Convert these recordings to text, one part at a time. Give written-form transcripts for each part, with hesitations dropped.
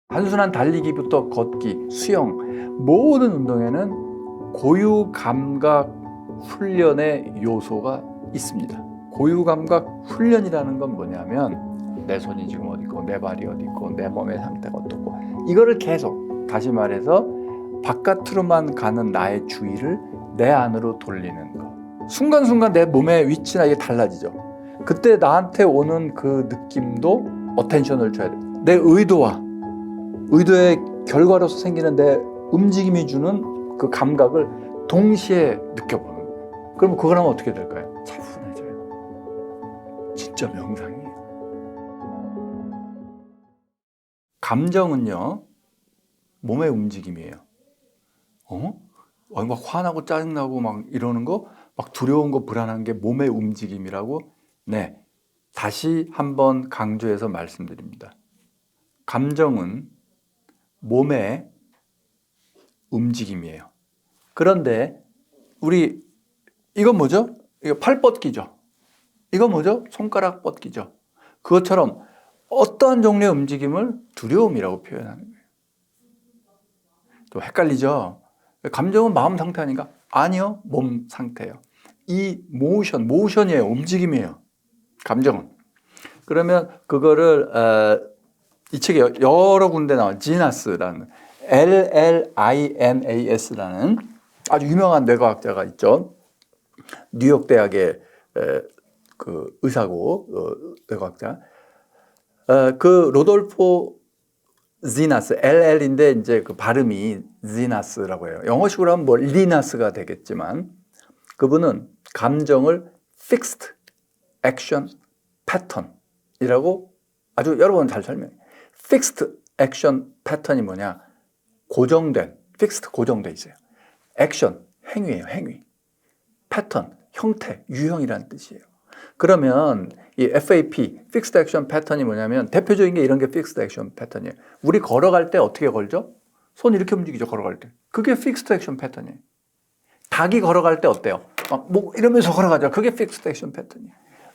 단순한 달리기부터 걷기, 수영, 모든 운동에는 고유 감각 훈련의 요소가 있습니다. 고유 감각 훈련이라는 건 뭐냐면 내 손이 지금 어디 있고 내 발이 어디 있고 내 몸의 상태가 어떻고 이거를 계속 다시 말해서 바깥으로만 가는 나의 주의를 내 안으로 돌리는 거. 순간순간 내 몸의 위치나 이게 달라지죠. 그때 나한테 오는 그 느낌도 어텐션을 줘야 돼. 내 의도의 결과로서 생기는 내 움직임이 주는 그 감각을 동시에 느껴보는 거예요. 그럼 그걸 하면 어떻게 될까요? 차분해져요. 진짜 명상이에요. 감정은요, 몸의 움직임이에요. 막 화나고 짜증나고 막 이러는 거, 막 두려운 거, 불안한 게 몸의 움직임이라고? 네. 다시 한번 강조해서 말씀드립니다. 감정은 몸의 움직임이에요. 그런데 우리 이건 뭐죠? 이거 팔 뻗기죠. 이건 뭐죠? 손가락 뻗기죠. 그것처럼 어떠한 종류의 움직임을 두려움이라고 표현하는 거예요. 또 헷갈리죠? 감정은 마음 상태 아닌가? 아니요, 몸 상태예요. 이 모션이에요. 움직임이에요. 감정은. 그러면 그거를 이 책에 여러 군데 나온 지나스라는 LLINAS라는 아주 유명한 뇌과학자가 있죠. 뉴욕 대학의 그 의사고 뇌과학자. 그 로돌포 지나스 LL인데 이제 그 발음이 지나스라고 해요. 영어식으로 하면 뭐 리나스가 되겠지만 그분은 감정을 fixed action pattern이라고 아주 여러 번 잘 설명해요. fixed action pattern이 뭐냐? fixed 고정돼 있어요. action 행위예요, 행위. pattern 형태, 유형이라는 뜻이에요. 그러면 이 FAP, Fixed Action Pattern이 뭐냐면 대표적인 게 이런 게 Fixed Action Pattern이에요. 우리 걸어갈 때 어떻게 걸죠? 손 이렇게 움직이죠, 걸어갈 때. 그게 Fixed Action Pattern이에요. 닭이 걸어갈 때 어때요? 뭐 이러면서 걸어가죠. 그게 Fixed Action Pattern이에요.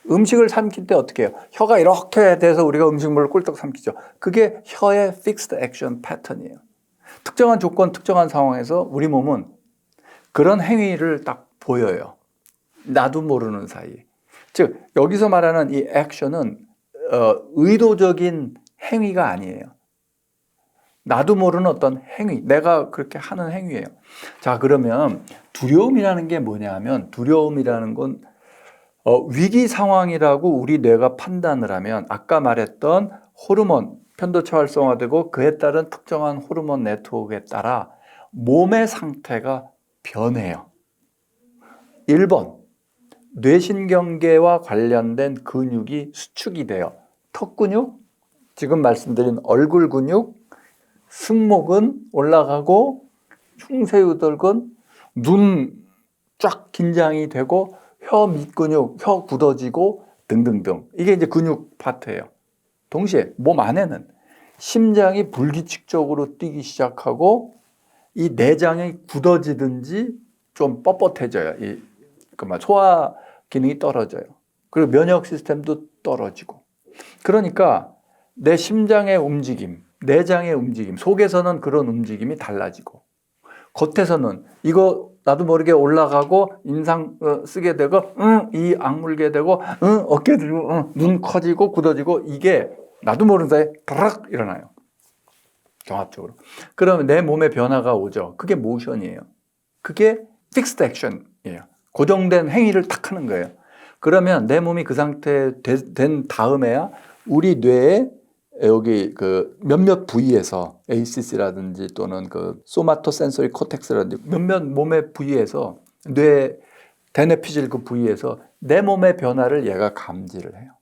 음식을 삼킬 때 어떻게 해요? 혀가 이렇게 돼서 우리가 음식물을 꿀떡 삼키죠. 그게 혀의 Fixed Action Pattern이에요. 특정한 조건, 특정한 상황에서 우리 몸은 그런 행위를 딱 보여요. 나도 모르는 사이에. 즉 여기서 말하는 이 액션은 의도적인 행위가 아니에요. 나도 모르는 어떤 행위, 내가 그렇게 하는 행위예요. 자, 그러면 두려움이라는 게 뭐냐면 두려움이라는 건 위기 상황이라고 우리 뇌가 판단을 하면 아까 말했던 호르몬 편도체 활성화되고 그에 따른 특정한 호르몬 네트워크에 따라 몸의 상태가 변해요. 1번 뇌신경계와 관련된 근육이 수축이 돼요. 턱 근육, 지금 말씀드린 얼굴 근육, 승모근 올라가고 충세유돌근, 눈 쫙 긴장이 되고 혀 밑근육, 혀 굳어지고 등등등. 이게 이제 근육 파트예요. 동시에 몸 안에는 심장이 불규칙적으로 뛰기 시작하고 이 내장이 굳어지든지 좀 뻣뻣해져요. 그러니까 소화 기능이 떨어져요. 그리고 면역 시스템도 떨어지고. 그러니까 내 심장의 움직임, 내장의 움직임, 속에서는 그런 움직임이 달라지고 겉에서는 이거 나도 모르게 올라가고 인상 쓰게 되고 이 악물게 되고 어깨 들고 눈 커지고 굳어지고 이게 나도 모르는 사이에 드락 일어나요. 종합적으로. 그러면 내 몸에 변화가 오죠. 그게 모션이에요. 그게 픽스드 액션이에요. 고정된 행위를 탁 하는 거예요. 그러면 내 몸이 그 상태 된 다음에야 우리 뇌에 여기 그 몇몇 부위에서 ACC라든지 또는 그 소마토센소리 코텍스라든지 몇몇 몸의 부위에서 뇌 대뇌피질 그 부위에서 내 몸의 변화를 얘가 감지를 해요.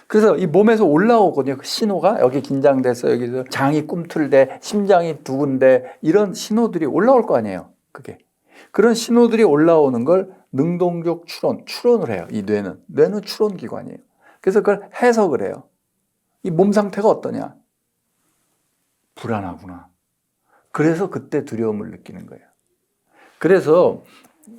그래서 이 몸에서 올라오거든요. 그 신호가 여기 긴장돼서 여기서 장이 꿈틀대, 심장이 두근대 이런 신호들이 올라올 거 아니에요. 그게. 그런 신호들이 올라오는 걸 능동적 추론을 해요. 이 뇌는 추론 기관이에요. 그래서 그걸 해석을 해요. 이 몸 상태가 어떠냐? 불안하구나. 그래서 그때 두려움을 느끼는 거예요. 그래서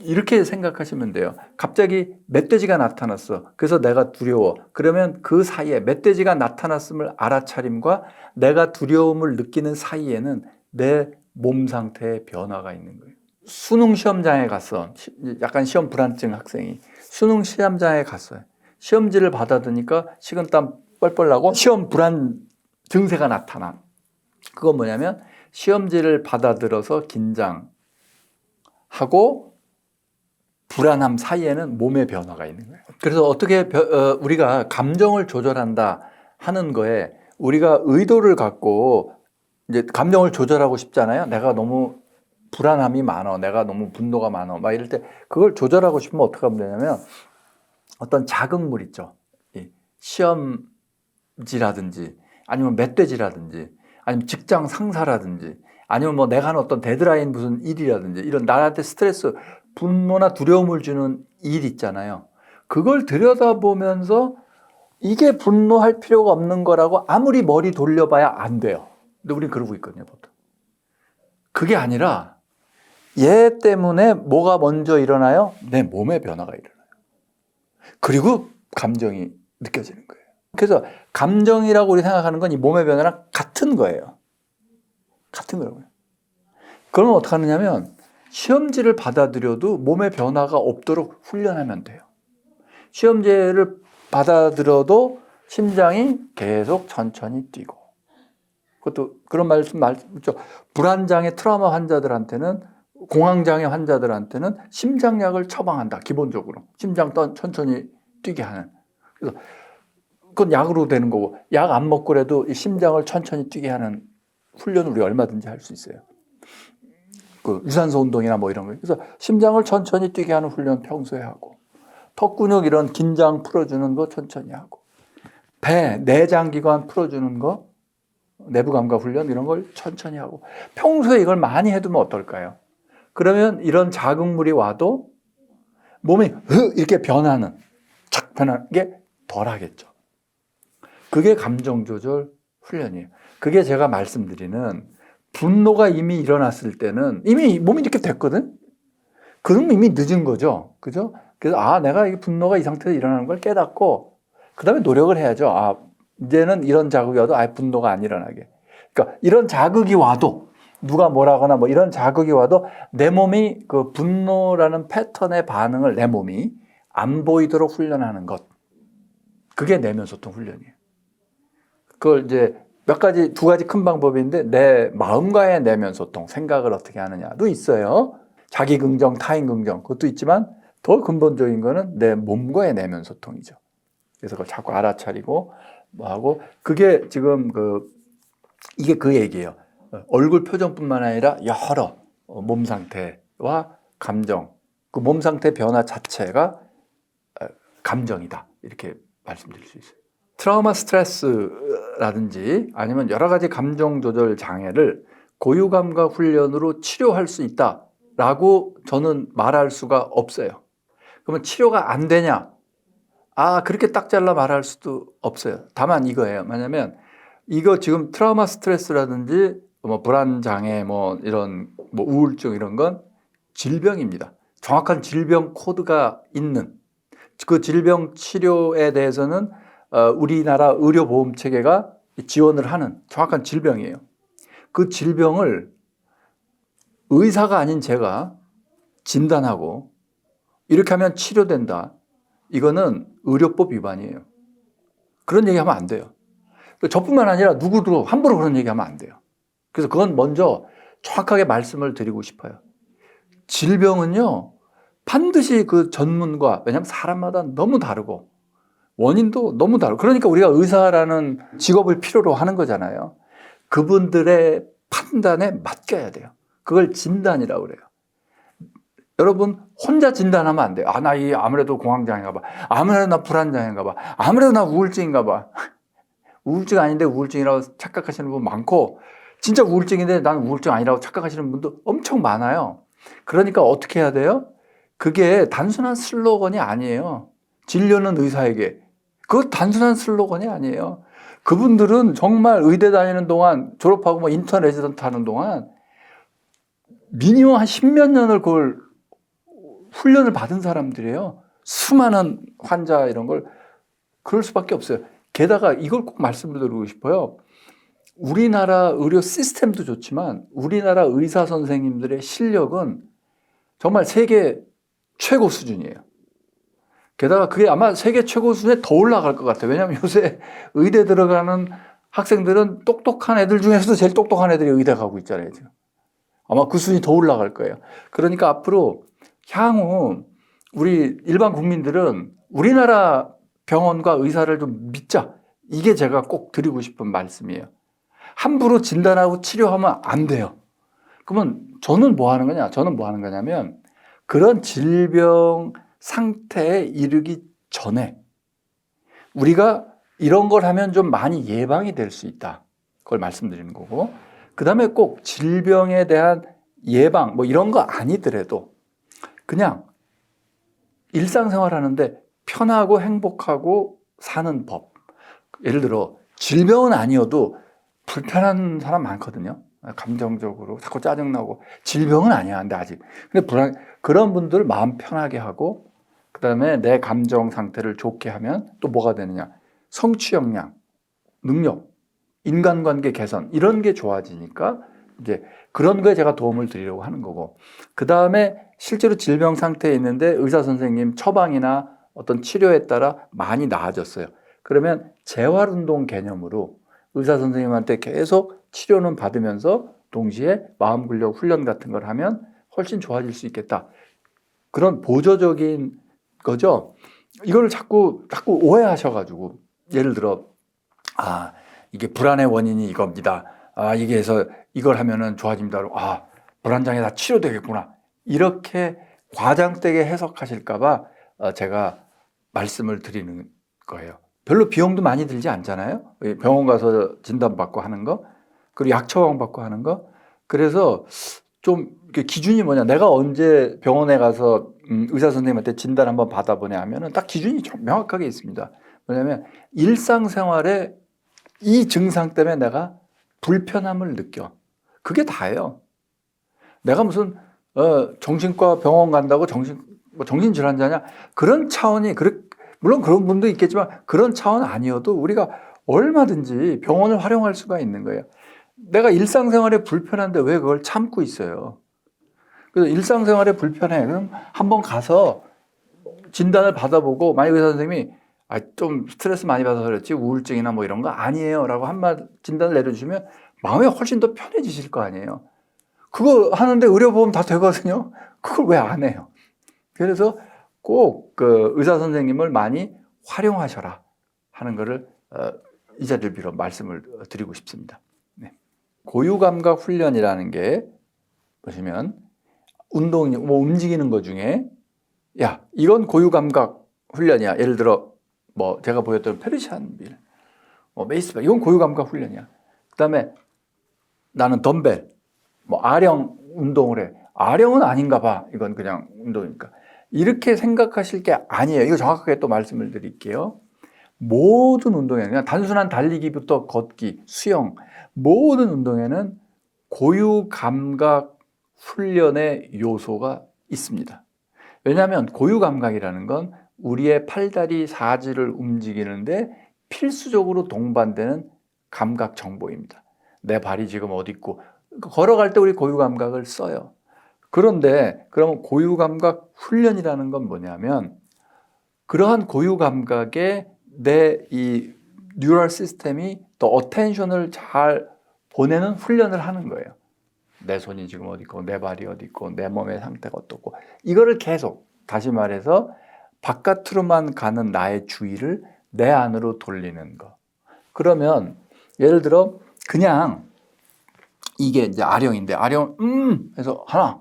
이렇게 생각하시면 돼요. 갑자기 멧돼지가 나타났어. 그래서 내가 두려워. 그러면 그 사이에 멧돼지가 나타났음을 알아차림과 내가 두려움을 느끼는 사이에는 내 몸 상태의 변화가 있는 거예요. 수능 시험장에 갔어. 약간 시험 불안증 학생이. 수능 시험장에 갔어요. 시험지를 받아드니까 식은땀 뻘뻘 나고 시험 불안 증세가 나타나. 그건 뭐냐면 시험지를 받아들어서 긴장하고 불안함 사이에는 몸의 변화가 있는 거예요. 그래서 어떻게 우리가 감정을 조절한다 하는 거에 우리가 의도를 갖고 이제 감정을 조절하고 싶잖아요. 내가 너무 불안함이 많아, 내가 너무 분노가 많아, 막 이럴 때 그걸 조절하고 싶으면 어떻게 하면 되냐면 어떤 자극물 있죠. 시험지라든지 아니면 멧돼지라든지 아니면 직장 상사라든지 아니면 뭐 내가 하는 어떤 데드라인 무슨 일이라든지 이런 나한테 스트레스, 분노나 두려움을 주는 일 있잖아요. 그걸 들여다보면서 이게 분노할 필요가 없는 거라고 아무리 머리 돌려봐야 안 돼요. 근데 우린 그러고 있거든요, 보통. 그게 아니라 얘 때문에 뭐가 먼저 일어나요? 내 몸의 변화가 일어나요. 그리고 감정이 느껴지는 거예요. 그래서 감정이라고 우리 생각하는 건 이 몸의 변화랑 같은 거예요. 같은 거예요. 그러면 어떻게 하느냐면 시험지를 받아들여도 몸의 변화가 없도록 훈련하면 돼요. 시험지를 받아들여도 심장이 계속 천천히 뛰고. 그것도 그런 말씀 있죠. 불안장애 트라우마 환자들한테는 공황장애 환자들한테는 심장약을 처방한다. 기본적으로 심장 천천히 뛰게 하는. 그래서 그건 약으로 되는 거고 약 안 먹고라도 이 심장을 천천히 뛰게 하는 훈련을 우리 얼마든지 할 수 있어요. 그 유산소 운동이나 뭐 이런 거. 그래서 심장을 천천히 뛰게 하는 훈련 평소에 하고 턱 근육 이런 긴장 풀어주는 거 천천히 하고 배 내장기관 풀어주는 거 내부 감각 훈련 이런 걸 천천히 하고 평소에 이걸 많이 해두면 어떨까요? 그러면 이런 자극물이 와도 몸이 이렇게 변하는 착 변하는 게 덜하겠죠. 그게 감정 조절 훈련이에요. 그게 제가 말씀드리는 분노가 이미 일어났을 때는 이미 몸이 이렇게 됐거든. 그럼 이미 늦은 거죠. 그죠? 그래서 내가 이 분노가 이 상태에서 일어나는 걸 깨닫고 그다음에 노력을 해야죠. 이제는 이런 자극이 와도 분노가 안 일어나게. 그러니까 이런 자극이 와도 누가 뭐라거나 뭐 이런 자극이 와도 내 몸이 그 분노라는 패턴의 반응을 내 몸이 안 보이도록 훈련하는 것. 그게 내면 소통 훈련이에요. 그걸 이제 두 가지 큰 방법인데 내 마음과의 내면 소통, 생각을 어떻게 하느냐도 있어요. 자기 긍정, 타인 긍정 그것도 있지만 더 근본적인 거는 내 몸과의 내면 소통이죠. 그래서 그걸 자꾸 알아차리고 뭐 하고 그게 지금 이게 그 얘기예요. 얼굴 표정뿐만 아니라 여러 몸 상태와 감정, 그 몸 상태 변화 자체가 감정이다. 이렇게 말씀드릴 수 있어요. 트라우마 스트레스라든지 아니면 여러 가지 감정 조절 장애를 고유감각 훈련으로 치료할 수 있다라고 저는 말할 수가 없어요. 그러면 치료가 안 되냐? 그렇게 딱 잘라 말할 수도 없어요. 다만 이거예요. 뭐냐면 이거 지금 트라우마 스트레스라든지 뭐 불안 장애 뭐 이런 뭐 우울증 이런 건 질병입니다. 정확한 질병 코드가 있는 그 질병 치료에 대해서는 우리나라 의료보험 체계가 지원을 하는 정확한 질병이에요. 그 질병을 의사가 아닌 제가 진단하고 이렇게 하면 치료된다. 이거는 의료법 위반이에요. 그런 얘기하면 안 돼요. 저뿐만 아니라 누구도 함부로 그런 얘기하면 안 돼요. 그래서 그건 먼저 정확하게 말씀을 드리고 싶어요. 질병은요, 반드시 그 전문가, 왜냐하면 사람마다 너무 다르고 원인도 너무 다르고 그러니까 우리가 의사라는 직업을 필요로 하는 거잖아요. 그분들의 판단에 맡겨야 돼요. 그걸 진단이라고 그래요. 여러분 혼자 진단하면 안 돼요. 나 아무래도 공황장애인가 봐. 아무래도 나 불안장애인가 봐. 아무래도 나 우울증인가 봐. 우울증 아닌데 우울증이라고 착각하시는 분 많고 진짜 우울증인데 난 우울증 아니라고 착각하시는 분도 엄청 많아요. 그러니까 어떻게 해야 돼요? 그게 단순한 슬로건이 아니에요. 진료는 의사에게. 그거 단순한 슬로건이 아니에요. 그분들은 정말 의대 다니는 동안 졸업하고 뭐 인턴 레지던트 하는 동안 미니멈 한 10몇 년을 그걸 훈련을 받은 사람들이에요. 수많은 환자 이런 걸 그럴 수밖에 없어요. 게다가 이걸 꼭 말씀드리고 싶어요. 우리나라 의료 시스템도 좋지만 우리나라 의사 선생님들의 실력은 정말 세계 최고 수준이에요. 게다가 그게 아마 세계 최고 수준에 더 올라갈 것 같아요. 왜냐하면 요새 의대 들어가는 학생들은 똑똑한 애들 중에서도 제일 똑똑한 애들이 의대 가고 있잖아요, 지금. 아마 그 수준이 더 올라갈 거예요. 그러니까 앞으로 향후 우리 일반 국민들은 우리나라 병원과 의사를 좀 믿자. 이게 제가 꼭 드리고 싶은 말씀이에요. 함부로 진단하고 치료하면 안 돼요. 그러면 저는 뭐 하는 거냐? 저는 뭐 하는 거냐면 그런 질병 상태에 이르기 전에 우리가 이런 걸 하면 좀 많이 예방이 될 수 있다. 그걸 말씀드리는 거고. 그 다음에 꼭 질병에 대한 예방, 뭐 이런 거 아니더라도 그냥 일상생활 하는데 편하고 행복하고 사는 법. 예를 들어 질병은 아니어도 불편한 사람 많거든요. 감정적으로 자꾸 짜증나고 질병은 아니야. 근데 아직. 근데 그런 분들 마음 편하게 하고 그 다음에 내 감정 상태를 좋게 하면 또 뭐가 되느냐. 성취 역량, 능력, 인간관계 개선 이런 게 좋아지니까 이제 그런 거에 제가 도움을 드리려고 하는 거고 그 다음에 실제로 질병 상태에 있는데 의사 선생님 처방이나 어떤 치료에 따라 많이 나아졌어요. 그러면 재활운동 개념으로 의사 선생님한테 계속 치료는 받으면서 동시에 마음 근력 훈련 같은 걸 하면 훨씬 좋아질 수 있겠다. 그런 보조적인 거죠. 이걸 자꾸 오해하셔가지고 예를 들어 이게 불안의 원인이 이겁니다. 이게 해서 이걸 하면은 좋아집니다. 불안장애 다 치료되겠구나. 이렇게 과장되게 해석하실까봐 제가 말씀을 드리는 거예요. 별로 비용도 많이 들지 않잖아요. 병원 가서 진단받고 하는 거, 그리고 약 처방받고 하는 거. 그래서 좀 기준이 뭐냐. 내가 언제 병원에 가서 의사 선생님한테 진단 한번 받아보냐 하면은 딱 기준이 좀 명확하게 있습니다. 뭐냐면 일상생활에 이 증상 때문에 내가 불편함을 느껴. 그게 다예요. 내가 무슨 정신과 병원 간다고 정신질환자냐? 그런 차원이 물론 그런 분도 있겠지만 그런 차원 아니어도 우리가 얼마든지 병원을 활용할 수가 있는 거예요. 내가 일상생활에 불편한데 왜 그걸 참고 있어요? 그래서 일상생활에 불편해. 그럼 한번 가서 진단을 받아보고 만약 의사 선생님이 좀 스트레스 많이 받아서 그렇지 우울증이나 뭐 이런 거 아니에요 라고 한마디 진단을 내려주시면 마음이 훨씬 더 편해지실 거 아니에요. 그거 하는데 의료보험 다 되거든요. 그걸 왜 안 해요? 그래서 꼭 그 의사 선생님을 많이 활용하셔라 하는 거를 이 자리를 빌어 말씀을 드리고 싶습니다. 네. 고유감각 훈련이라는 게 보시면 운동, 뭐 움직이는 것 중에 이건 고유감각 훈련이야. 예를 들어 뭐 제가 보였던 페르시안 빌, 베이스볼 이건 고유감각 훈련이야. 그다음에 나는 덤벨, 아령 운동을 해. 아령은 아닌가 봐. 이건 그냥 운동이니까. 이렇게 생각하실 게 아니에요. 이거 정확하게 또 말씀을 드릴게요. 모든 운동에는 그냥 단순한 달리기부터 걷기, 수영 모든 운동에는 고유감각 훈련의 요소가 있습니다. 왜냐하면 고유감각이라는 건 우리의 팔다리 사지를 움직이는데 필수적으로 동반되는 감각 정보입니다. 내 발이 지금 어디 있고 걸어갈 때 우리 고유감각을 써요. 그런데 그러면 고유감각 훈련이라는 건 뭐냐면 그러한 고유감각에 내 이 뉴럴 시스템이 더 어텐션을 잘 보내는 훈련을 하는 거예요. 내 손이 지금 어디 있고 내 발이 어디 있고 내 몸의 상태가 어떻고 이거를 계속 다시 말해서 바깥으로만 가는 나의 주의를 내 안으로 돌리는 거. 그러면 예를 들어 그냥 이게 이제 아령인데 아령 해서 하나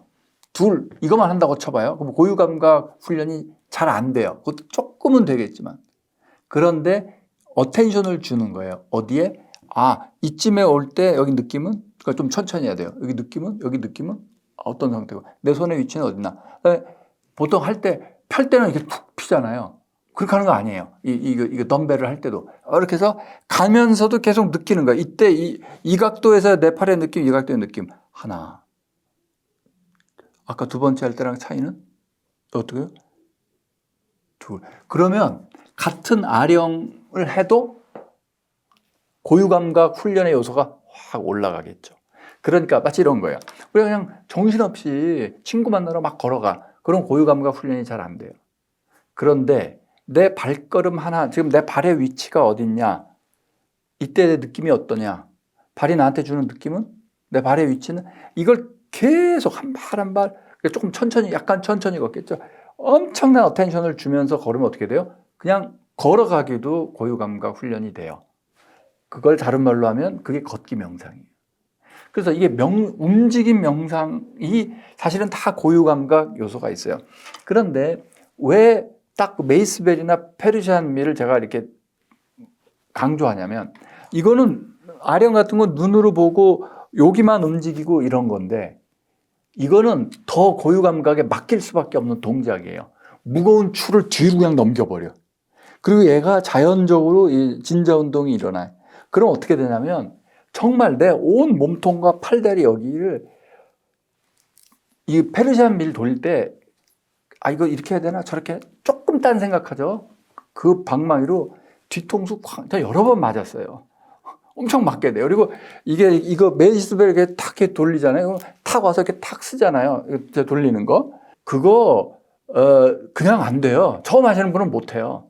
둘 이것만 한다고 쳐봐요. 그럼 고유감각 훈련이 잘 안 돼요. 그것도 조금은 되겠지만 그런데 어텐션을 주는 거예요. 어디에? 이쯤에 올 때 여기 느낌은 그러니까 좀 천천히 해야 돼요. 여기 느낌은 어떤 상태고 내 손의 위치는 어디나. 보통 펼 때는 이렇게 푹 피잖아요. 그렇게 하는 거 아니에요. 이거 덤벨을 할 때도 이렇게 해서 가면서도 계속 느끼는 거예요. 이때 이 각도에서 내 팔의 느낌, 이 각도의 느낌 하나. 아까 두 번째 할 때랑 차이는 어떻게요? 둘. 그러면 같은 아령을 해도 고유감각 훈련의 요소가 확 올라가겠죠. 그러니까 마치 이런 거예요. 우리가 그냥 정신없이 친구 만나러 막 걸어가. 그런 고유감각 훈련이 잘 안 돼요. 그런데 내 발걸음 하나, 지금 내 발의 위치가 어딨냐? 이때 내 느낌이 어떠냐? 발이 나한테 주는 느낌은? 내 발의 위치는? 이걸 계속 한 발 한 발, 조금 천천히, 약간 천천히 걷겠죠. 엄청난 어텐션을 주면서 걸으면 어떻게 돼요? 그냥 걸어가기도 고유감각 훈련이 돼요. 그걸 다른 말로 하면 그게 걷기 명상이에요. 그래서 이게 움직임 명상이 사실은 다 고유감각 요소가 있어요. 그런데 왜 딱 메이스벨이나 페르시안 밀을 제가 이렇게 강조하냐면, 이거는 아령 같은 건 눈으로 보고 여기만 움직이고 이런 건데, 이거는 더 고유감각에 맡길 수밖에 없는 동작이에요. 무거운 추를 뒤로 그냥 넘겨버려. 그리고 얘가 자연적으로 이 진자 운동이 일어나요. 그럼 어떻게 되냐면 정말 내 온 몸통과 팔다리 여기를 이 페르시안 밀 돌릴 때 이거 이렇게 해야 되나 저렇게 조금 딴 생각하죠. 그 방망이로 뒤통수 여러 번 맞았어요. 엄청 맞게 돼요. 그리고 이거 메이스벨 이렇게 탁 이렇게 돌리잖아요. 탁 와서 이렇게 탁 쓰잖아요. 돌리는 거. 그거 그냥 안 돼요. 처음 하시는 분은 못 해요.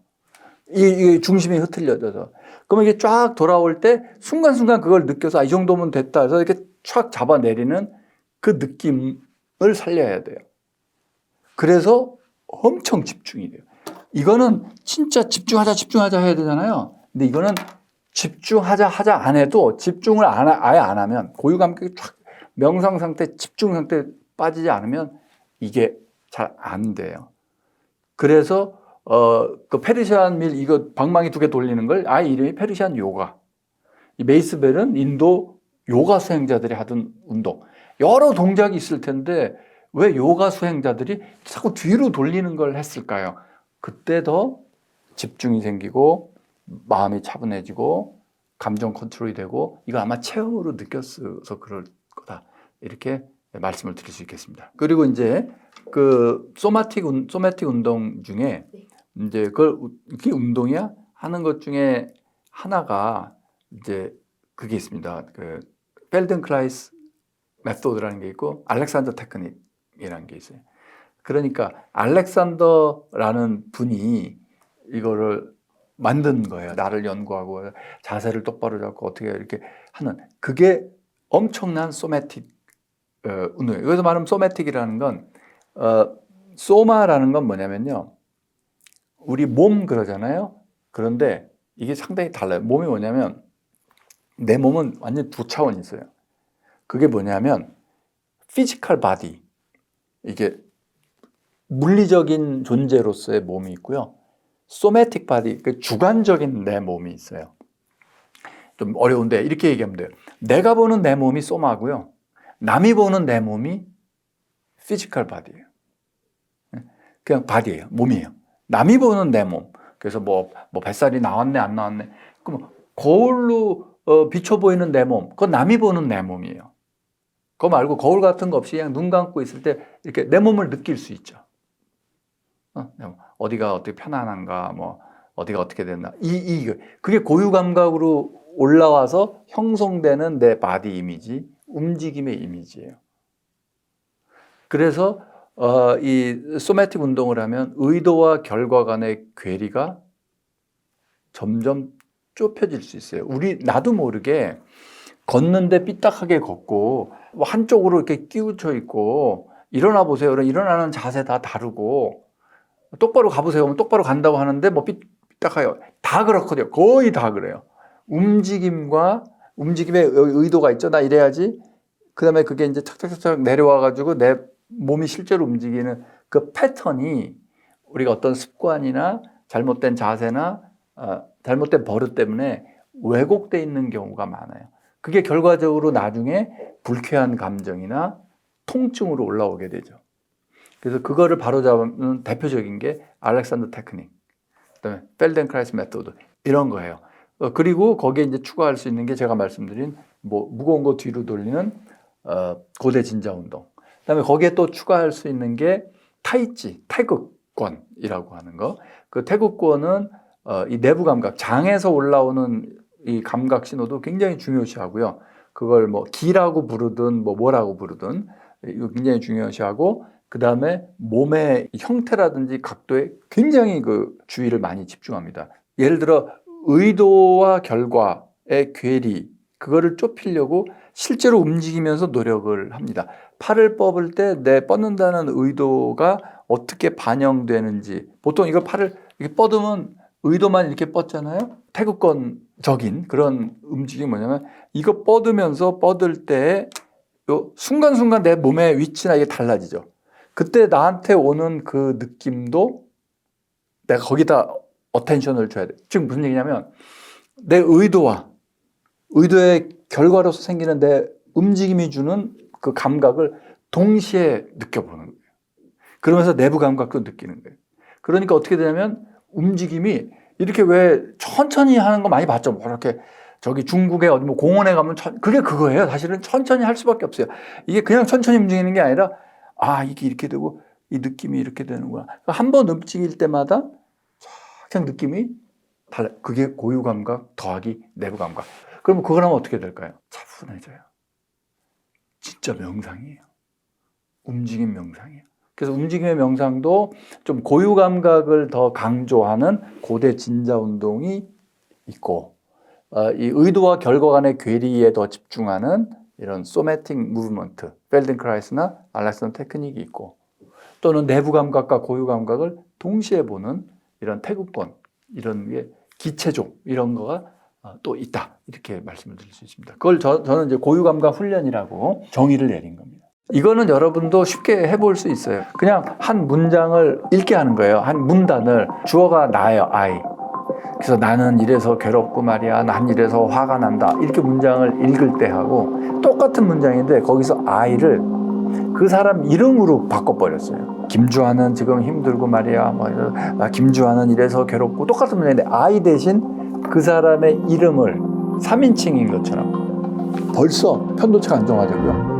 이 중심이 흐트려져서. 그러면 이게 쫙 돌아올 때 순간순간 그걸 느껴서 이 정도면 됐다 해서 이렇게 쫙 잡아내리는 그 느낌을 살려야 돼요. 그래서 엄청 집중이 돼요. 이거는 진짜 집중하자 해야 되잖아요. 근데 이거는 집중하자 안 해도 집중을 아예 안 하면 고유감각이 쫙 명상 상태, 집중 상태에 빠지지 않으면 이게 잘 안 돼요. 그래서 그 페르시안 밀 이거 방망이 2개 돌리는 걸 아예 이름이 페르시안 요가. 이 메이스벨은 인도 요가 수행자들이 하던 운동. 여러 동작이 있을 텐데 왜 요가 수행자들이 자꾸 뒤로 돌리는 걸 했을까요? 그때 더 집중이 생기고 마음이 차분해지고 감정 컨트롤이 되고 이거 아마 체험으로 느꼈어서 그럴 거다. 이렇게 말씀을 드릴 수 있겠습니다. 그리고 이제 그 소마틱 운동 중에 이제 그게 운동이야? 하는 것 중에 하나가 이제 그게 있습니다. 그 펠든크라이스 메소드라는 게 있고 알렉산더 테크닉이라는 게 있어요. 그러니까 알렉산더라는 분이 이거를 만든 거예요. 나를 연구하고 자세를 똑바로 잡고 어떻게 이렇게 하는 그게 엄청난 소매틱 운동이에요. 여기서 말하면 소매틱이라는 건 소마라는 건 뭐냐면요. 우리 몸 그러잖아요. 그런데 이게 상당히 달라요. 몸이 뭐냐면 내 몸은 완전 두 차원이 있어요. 그게 뭐냐면 피지컬 바디 이게 물리적인 존재로서의 몸이 있고요. 소매틱 바디, 그 주관적인 내 몸이 있어요. 좀 어려운데 이렇게 얘기하면 돼요. 내가 보는 내 몸이 소마고요. 남이 보는 내 몸이 피지컬 바디예요. 그냥 바디예요. 몸이에요. 남이 보는 내 몸. 그래서 뭐 뱃살이 나왔네 안 나왔네. 그럼 거울로 비춰 보이는 내 몸. 그건 남이 보는 내 몸이에요. 그거 말고 거울 같은 거 없이 그냥 눈 감고 있을 때 이렇게 내 몸을 느낄 수 있죠. 어디가 어떻게 편안한가, 뭐 어디가 어떻게 됐나. 그게 고유 감각으로 올라와서 형성되는 내 바디 이미지, 움직임의 이미지예요. 그래서 이 소매틱 운동을 하면 의도와 결과 간의 괴리가 점점 좁혀질 수 있어요. 나도 모르게 걷는데 삐딱하게 걷고 한쪽으로 이렇게 끼우쳐 있고 일어나 보세요. 일어나는 자세 다 다르고 똑바로 가보세요. 똑바로 간다고 하는데 뭐 삐딱해요. 다 그렇거든요. 거의 다 그래요. 움직임의 의도가 있죠. 나 이래야지. 그 다음에 그게 이제 착착착착 내려와가지고 내 몸이 실제로 움직이는 그 패턴이 우리가 어떤 습관이나 잘못된 자세나 잘못된 버릇 때문에 왜곡돼 있는 경우가 많아요. 그게 결과적으로 나중에 불쾌한 감정이나 통증으로 올라오게 되죠. 그래서 그거를 바로잡는 대표적인 게 알렉산더 테크닉, 그다음에 펠덴크라이스 메소드 이런 거예요. 그리고 거기에 이제 추가할 수 있는 게 제가 말씀드린 뭐 무거운 거 뒤로 돌리는 고대 진자 운동. 그다음에 거기에 또 추가할 수 있는 게 타이치, 태극권이라고 하는 거. 그 태극권은 이 내부 감각, 장에서 올라오는 이 감각 신호도 굉장히 중요시하고요. 그걸 뭐 기라고 부르든 뭐라고 부르든 이거 굉장히 중요시하고, 그 다음에 몸의 형태라든지 각도에 굉장히 그 주의를 많이 집중합니다. 예를 들어 의도와 결과의 괴리, 그거를 좁히려고 실제로 움직이면서 노력을 합니다. 팔을 뻗을 때 내 뻗는다는 의도가 어떻게 반영되는지, 보통 이거 팔을 이렇게 뻗으면 의도만 이렇게 뻗잖아요. 태극권적인 그런 움직임이 뭐냐면, 이거 뻗으면서 뻗을 때 요 순간순간 내 몸의 위치나 이게 달라지죠. 그때 나한테 오는 그 느낌도 내가 거기다 어텐션을 줘야 돼. 지금 무슨 얘기냐면, 내 의도의 결과로서 생기는 내 움직임이 주는 그 감각을 동시에 느껴보는 거예요. 그러면서 내부 감각도 느끼는 거예요. 그러니까 어떻게 되냐면, 움직임이 이렇게 왜 천천히 하는 거 많이 봤죠. 뭐 이렇게 저기 중국에 어디 뭐 공원에 가면 그게 그거예요. 사실은 천천히 할 수밖에 없어요. 이게 그냥 천천히 움직이는 게 아니라, 아, 이게 이렇게 되고 이 느낌이 이렇게 되는구나. 한 번 움직일 때마다 그냥 느낌이 달라. 그게 고유 감각 더하기 내부 감각. 그러면 그걸 하면 어떻게 될까요? 차분해져요. 진짜 명상이에요. 움직임 명상이에요. 그래서 움직임의 명상도 좀 고유 감각을 더 강조하는 고대 진자 운동이 있고, 이 의도와 결과 간의 괴리에 더 집중하는 이런 소매틱 무브먼트, 펠든크라이스나 알렉산더 테크닉이 있고, 또는 내부 감각과 고유 감각을 동시에 보는 이런 태극권, 이런 게 기체종, 이런 거가 또 있다, 이렇게 말씀을 드릴 수 있습니다. 그걸 저는 이제 고유 감각 훈련이라고 정의를 내린 겁니다. 이거는 여러분도 쉽게 해볼 수 있어요. 그냥 한 문장을 읽게 하는 거예요. 한 문단을. 주어가 나예요, I. 그래서 나는 이래서 괴롭고 말이야, 난 이래서 화가 난다, 이렇게 문장을 읽을 때 하고 똑같은 문장인데 거기서 I를 그 사람 이름으로 바꿔버렸어요. 김주환은 지금 힘들고 말이야, 뭐 김주환은 이래서 괴롭고, 똑같은 문장인데 I 대신 그 사람의 이름을 3인칭인 것처럼. 벌써 편도체가 안정화되고요.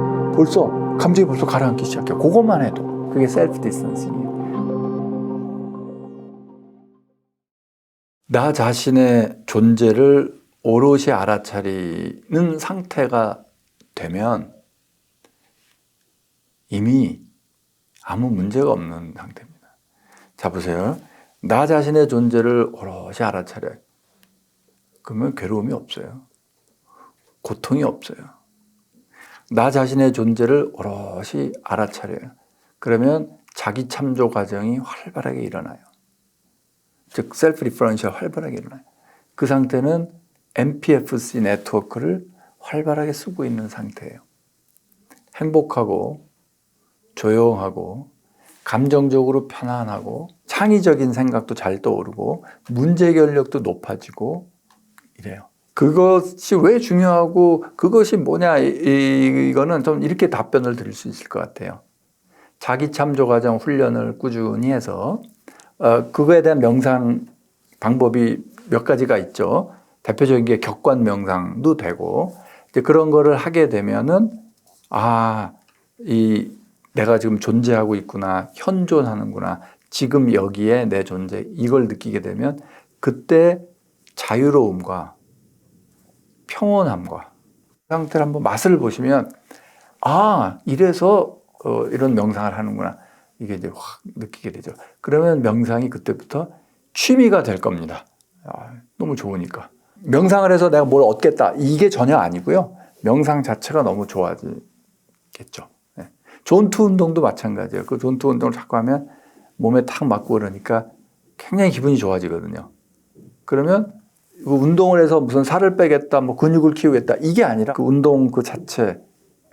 감정이 벌써 가라앉기 시작해요. 그것만 해도 그게 셀프 디스턴싱이에요. 나 자신의 존재를 오롯이 알아차리는 상태가 되면 이미 아무 문제가 없는 상태입니다. 자, 보세요. 나 자신의 존재를 오롯이 알아차려요. 그러면 괴로움이 없어요. 고통이 없어요. 나 자신의 존재를 오롯이 알아차려요. 그러면 자기 참조 과정이 활발하게 일어나요. 즉 셀프 리퍼런셜 활발하게 일어나요. 그 상태는 MPFC 네트워크를 활발하게 쓰고 있는 상태예요. 행복하고 조용하고 감정적으로 편안하고 창의적인 생각도 잘 떠오르고 문제 결력도 높아지고 이래요. 그것이 왜 중요하고 그것이 뭐냐, 이거는 좀 이렇게 답변을 드릴 수 있을 것 같아요. 자기 참조 과정 훈련을 꾸준히 해서 그거에 대한 명상 방법이 몇 가지가 있죠. 대표적인 게 격관 명상도 되고, 이제 그런 거를 하게 되면은, 내가 지금 존재하고 있구나, 현존하는구나, 지금 여기에 내 존재, 이걸 느끼게 되면 그때 자유로움과 평온함과 상태를 한번 맛을 보시면, 이래서 이런 명상을 하는구나, 이게 이제 확 느끼게 되죠. 그러면 명상이 그때부터 취미가 될 겁니다. 너무 좋으니까. 명상을 해서 내가 뭘 얻겠다, 이게 전혀 아니고요. 명상 자체가 너무 좋아지겠죠. 네. 존투 운동도 마찬가지예요. 그 존투 운동을 자꾸 하면 몸에 탁 맞고 그러니까 굉장히 기분이 좋아지거든요. 그러면 운동을 해서 무슨 살을 빼겠다, 뭐 근육을 키우겠다, 이게 아니라 그 운동 그 자체,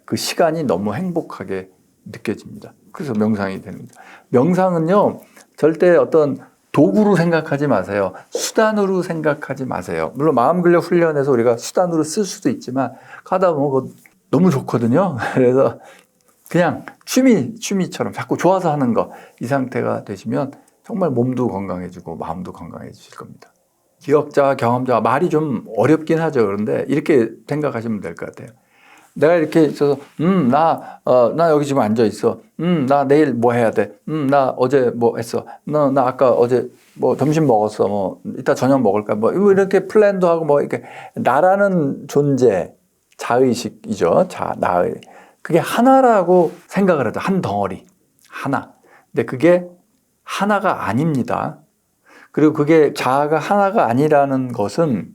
그 시간이 너무 행복하게 느껴집니다. 그래서 명상이 됩니다. 명상은요, 절대 어떤 도구로 생각하지 마세요. 수단으로 생각하지 마세요. 물론 마음 근력 훈련해서 우리가 수단으로 쓸 수도 있지만 하다 보면 너무 좋거든요. 그래서 그냥 취미처럼 자꾸 좋아서 하는 거, 이 상태가 되시면 정말 몸도 건강해지고 마음도 건강해지실 겁니다. 기억자, 경험자, 말이 좀 어렵긴 하죠. 그런데 이렇게 생각하시면 될 것 같아요. 내가 이렇게 있어서, 나 여기 지금 앉아 있어. 나 내일 뭐 해야 돼. 나 어제 뭐 했어. 나 아까 어제 뭐 점심 먹었어. 뭐 이따 저녁 먹을까. 뭐 이렇게 플랜도 하고 뭐 이렇게 나라는 존재, 자의식이죠. 나의. 그게 하나라고 생각을 하죠. 한 덩어리. 하나. 근데 그게 하나가 아닙니다. 그리고 그게 자아가 하나가 아니라는 것은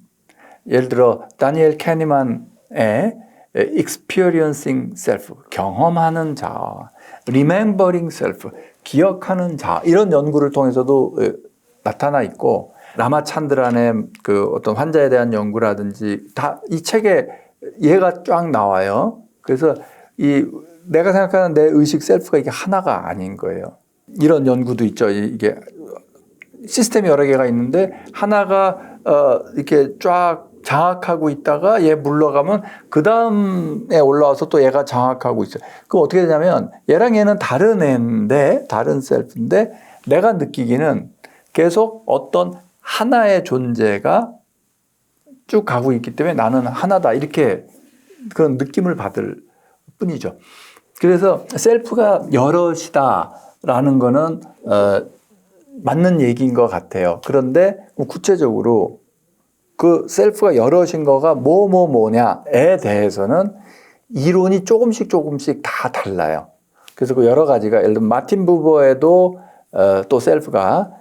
예를 들어 다니엘 캐니만의 experiencing self, 경험하는 자아, remembering self, 기억하는 자아 이런 연구를 통해서도 나타나 있고 라마찬드란의 그 어떤 환자에 대한 연구라든지 다 이 책에 얘가 쫙 나와요. 그래서 내가 생각하는 내 의식 셀프가 이게 하나가 아닌 거예요. 이런 연구도 있죠. 이게 시스템이 여러 개가 있는데 하나가 이렇게 쫙 장악하고 있다가 얘 물러가면 그 다음에 올라와서 또 얘가 장악하고 있어요. 그럼 어떻게 되냐면 얘랑 얘는 다른 애인데 다른 셀프인데 내가 느끼기는 계속 어떤 하나의 존재가 쭉 가고 있기 때문에 나는 하나다 이렇게 그런 느낌을 받을 뿐이죠. 그래서 셀프가 여럿이다라는 거는 맞는 얘기인 것 같아요. 그런데 구체적으로 그 셀프가 여럿인 거가 뭐냐에 대해서는 이론이 조금씩 다 달라요. 그래서 그 여러 가지가 예를 들면 마틴 부버에도 또 셀프가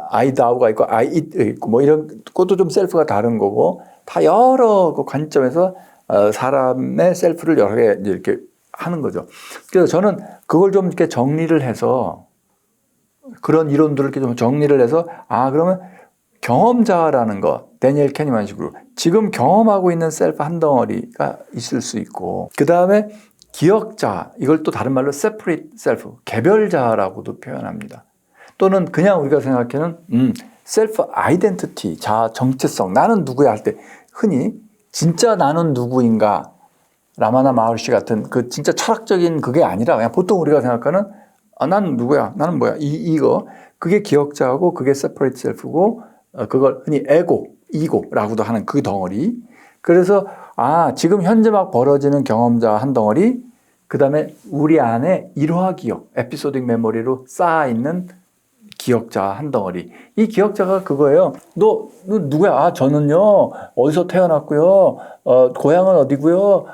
I thou가 있고 I it 있고 뭐 이런 것도 좀 셀프가 다른 거고 다 여러 그 관점에서 사람의 셀프를 여러 개 이렇게 하는 거죠. 그래서 저는 그걸 좀 이렇게 정리를 해서 그런 이론들을 이렇게 좀 정리를 해서 그러면 경험자라는 거 데니엘 캐니만식으로 지금 경험하고 있는 셀프 한 덩어리가 있을 수 있고 그 다음에 기억자 이걸 또 다른 말로 separate self 개별자라고도 표현합니다. 또는 그냥 우리가 생각하는 셀프 아이덴티티 자아 정체성 나는 누구야 할 때 흔히 진짜 나는 누구인가 라마나 마흐르시 같은 그 진짜 철학적인 그게 아니라 그냥 보통 우리가 생각하는 나는 누구야 나는 뭐야 이거 그게 기억자하고 그게 separate self고 그걸 흔히 이고라고도 하는 그 덩어리. 그래서 지금 현재 막 벌어지는 경험자 한 덩어리, 그 다음에 우리 안에 일화 기억, 에피소딕 메모리로 쌓아있는 기억자 한 덩어리. 이 기억자가 그거예요. 너 누구야? 저는요 어디서 태어났고요. 고향은 어디고요.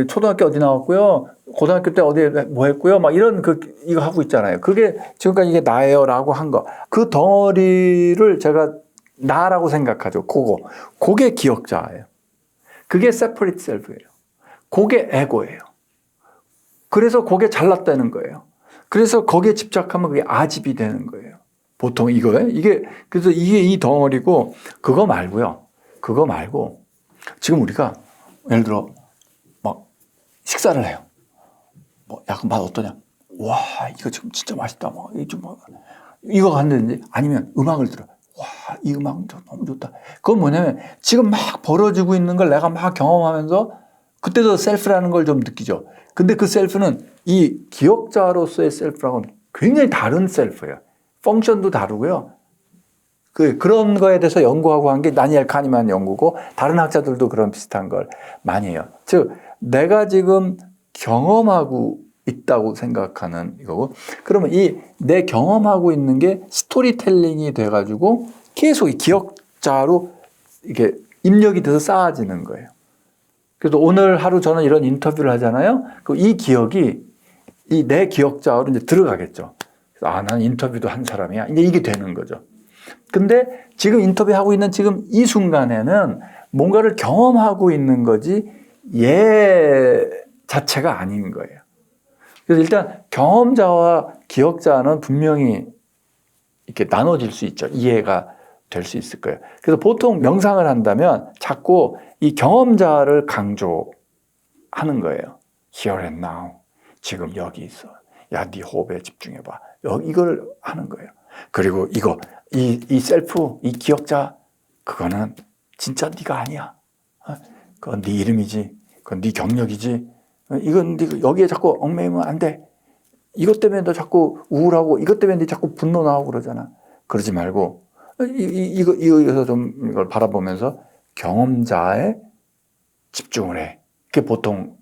초등학교 어디 나왔고요. 고등학교 때 어디 뭐 했고요. 막 이런 이거 하고 있잖아요. 그게 지금까지 이게 나예요라고 한 거. 그 덩어리를 제가 나라고 생각하죠. 그게 기억자예요. 그게 separate self예요. 그게 에고예요. 그래서 그게 잘났다는 거예요. 그래서 거기에 집착하면 그게 아집이 되는 거예요. 보통 이거예요. 그래서 이게 이 덩어리고 그거 말고 지금 우리가 예를 들어 막 식사를 해요. 야, 그 맛 어떠냐? 와, 이거 지금 진짜 맛있다. 이거 간다든지 아니면 음악을 들어. 와, 이 음악 너무 좋다. 그건 뭐냐면 지금 막 벌어지고 있는 걸 내가 막 경험하면서 그때도 셀프라는 걸 좀 느끼죠. 근데 그 셀프는 이 기억자로서의 셀프랑은 굉장히 다른 셀프예요. 펑션도 다르고요. 그런 거에 대해서 연구하고 한 게 다니엘 카니만 연구고 다른 학자들도 그런 비슷한 걸 많이 해요. 즉 내가 지금 경험하고 있다고 생각하는 이거고 그러면 내 경험하고 있는 게 스토리텔링이 돼가지고 계속 이 기억자로 이렇게 입력이 돼서 쌓아지는 거예요. 그래서 오늘 하루 저는 이런 인터뷰를 하잖아요. 그럼 이 기억이 내 기억자로 이제 들어가겠죠. 난 인터뷰도 한 사람이야. 이제 이게 되는 거죠. 근데 지금 인터뷰하고 있는 지금 이 순간에는 뭔가를 경험하고 있는 거지 얘 자체가 아닌 거예요. 그래서 일단 경험자와 기억자는 분명히 이렇게 나눠질 수 있죠. 이해가 될 수 있을 거예요. 그래서 보통 명상을 한다면 자꾸 이 경험자를 강조하는 거예요. Here and now. 지금 여기 있어. 야, 네 호흡에 집중해봐. 이걸 하는 거예요. 그리고 이 셀프, 이 기억자, 그거는 진짜 네가 아니야. 그건 네 이름이지. 그건 네 경력이지. 이건 네가 여기에 자꾸 얽매이면 안 돼. 이것 때문에 너 자꾸 우울하고 이것 때문에 너 자꾸 분노 나오고 그러잖아. 그러지 말고 이거에서 좀 이걸 바라보면서 경험자에 집중을 해. 그게 보통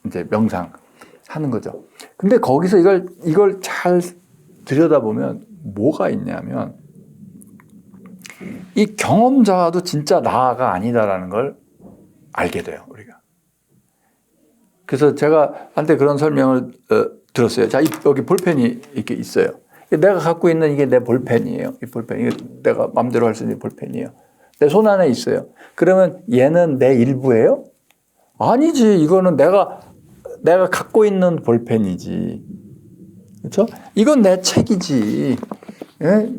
이제 명상하는 거죠. 근데 거기서 이걸 잘 들여다보면 뭐가 있냐면 이 경험자도 진짜 나가 아니다라는 걸 알게 돼요, 우리가. 그래서 제가 한때 그런 설명을 들었어요. 자, 여기 볼펜이 이렇게 있어요. 내가 갖고 있는 이게 내 볼펜이에요. 이 볼펜. 이게 내가 마음대로 할 수 있는 볼펜이에요. 내 손 안에 있어요. 그러면 얘는 내 일부예요? 아니지. 이거는 내가 갖고 있는 볼펜이지. 그렇죠? 이건 내 책이지. 예?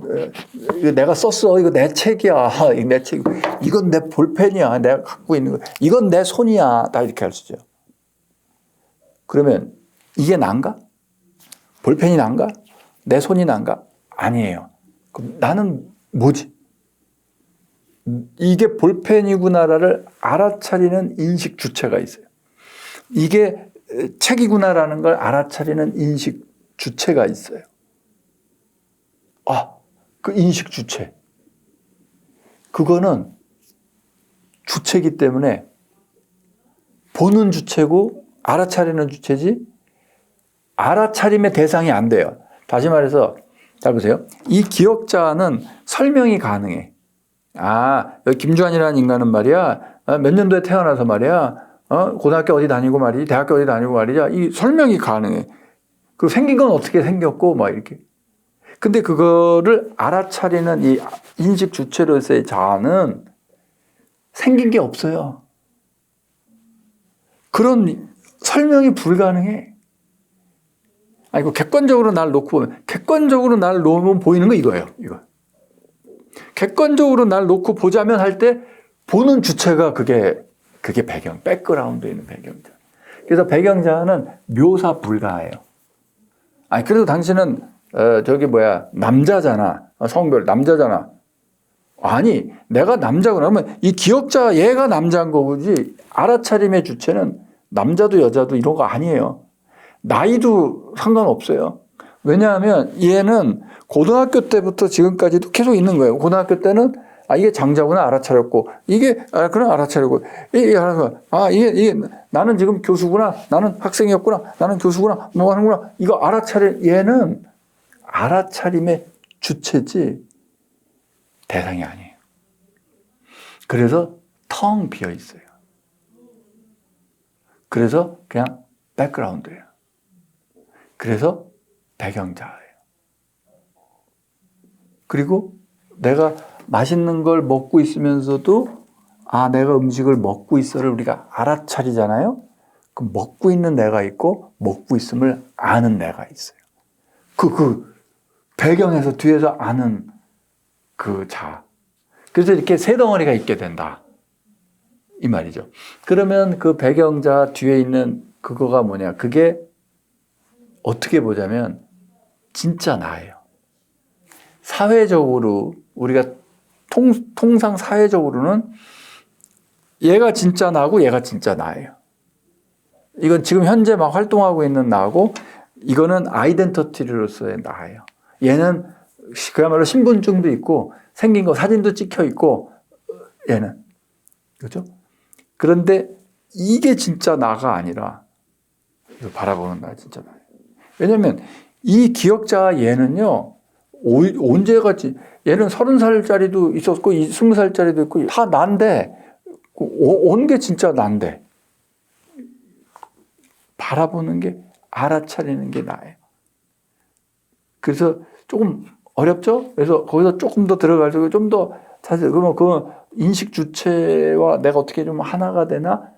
이거 내가 썼어. 이거 내 책이야. 이거 내 책. 이건 내 볼펜이야. 내가 갖고 있는 거. 이건 내 손이야. 다 이렇게 할 수 있죠. 그러면 이게 난가? 볼펜이 난가? 내 손이 난가? 아니에요. 그럼 나는 뭐지? 이게 볼펜이구나를 알아차리는 인식 주체가 있어요. 이게 책이구나라는 걸 알아차리는 인식 주체가 있어요. 아, 그 인식 주체. 그거는 주체이기 때문에 보는 주체고 알아차리는 주체지 알아차림의 대상이 안 돼요. 다시 말해서 잘 보세요. 이 기억자는 설명이 가능해. 아, 여기 김주환이라는 인간은 말이야. 몇 년도에 태어나서 말이야. 고등학교 어디 다니고 말이지. 대학교 어디 다니고 말이야. 이 설명이 가능해. 그 생긴 건 어떻게 생겼고 막 이렇게. 근데 그거를 알아차리는 이 인식 주체로서의 자아는 생긴 게 없어요. 그런 설명이 불가능해. 아니, 그 객관적으로 날 놓고 보면, 객관적으로 날 놓으면 보이는 거 이거예요. 이거. 객관적으로 날 놓고 보자면 할 때 보는 주체가 그게 배경, 백그라운드에 있는 배경자. 그래서 배경자는 묘사 불가해요. 아니, 그래도 당신은 남자잖아. 성별 남자잖아. 아니, 내가 남자구나. 그러면 이 기억자 얘가 남자인 거지. 알아차림의 주체는 남자도 여자도 이런 거 아니에요. 나이도 상관없어요. 왜냐하면 얘는 고등학교 때부터 지금까지도 계속 있는 거예요. 고등학교 때는 이게 장자구나 알아차렸고, 이게 그럼 알아차리고, 이게 나는 지금 교수구나, 나는 학생이었구나, 나는 교수구나, 뭐 하는구나. 이거 얘는 알아차림의 주체지 대상이 아니에요. 그래서 텅 비어 있어요. 그래서 그냥 백그라운드예요. 그래서 배경자예요. 그리고 내가 맛있는 걸 먹고 있으면서도 내가 음식을 먹고 있어를 우리가 알아차리잖아요. 그럼 먹고 있는 내가 있고 먹고 있음을 아는 내가 있어요. 그 배경에서 뒤에서 아는 그 자. 그래서 이렇게 세 덩어리가 있게 된다. 이 말이죠. 그러면 그 배경자 뒤에 있는 그거가 뭐냐? 그게 어떻게 보자면 진짜 나예요. 사회적으로 우리가 통상 사회적으로는 얘가 진짜 나고 얘가 진짜 나예요. 이건 지금 현재 막 활동하고 있는 나고 이거는 아이덴티티로서의 나예요. 얘는 그야말로 신분증도 있고 생긴 거 사진도 찍혀 있고 얘는 그렇죠? 그런데 이게 진짜 나가 아니라 바라보는 나 진짜 나예요. 왜냐하면 이 기억자 얘는요 언제같이 얘는 30살짜리도 있었고 20살짜리도 있고 다 난데 온 게 진짜 난데 바라보는 게 알아차리는 게 나예요. 그래서 조금 어렵죠? 그래서 거기서 조금 더 들어가서 좀 더 사실 그러면 그 인식 주체와 내가 어떻게 좀 하나가 되나?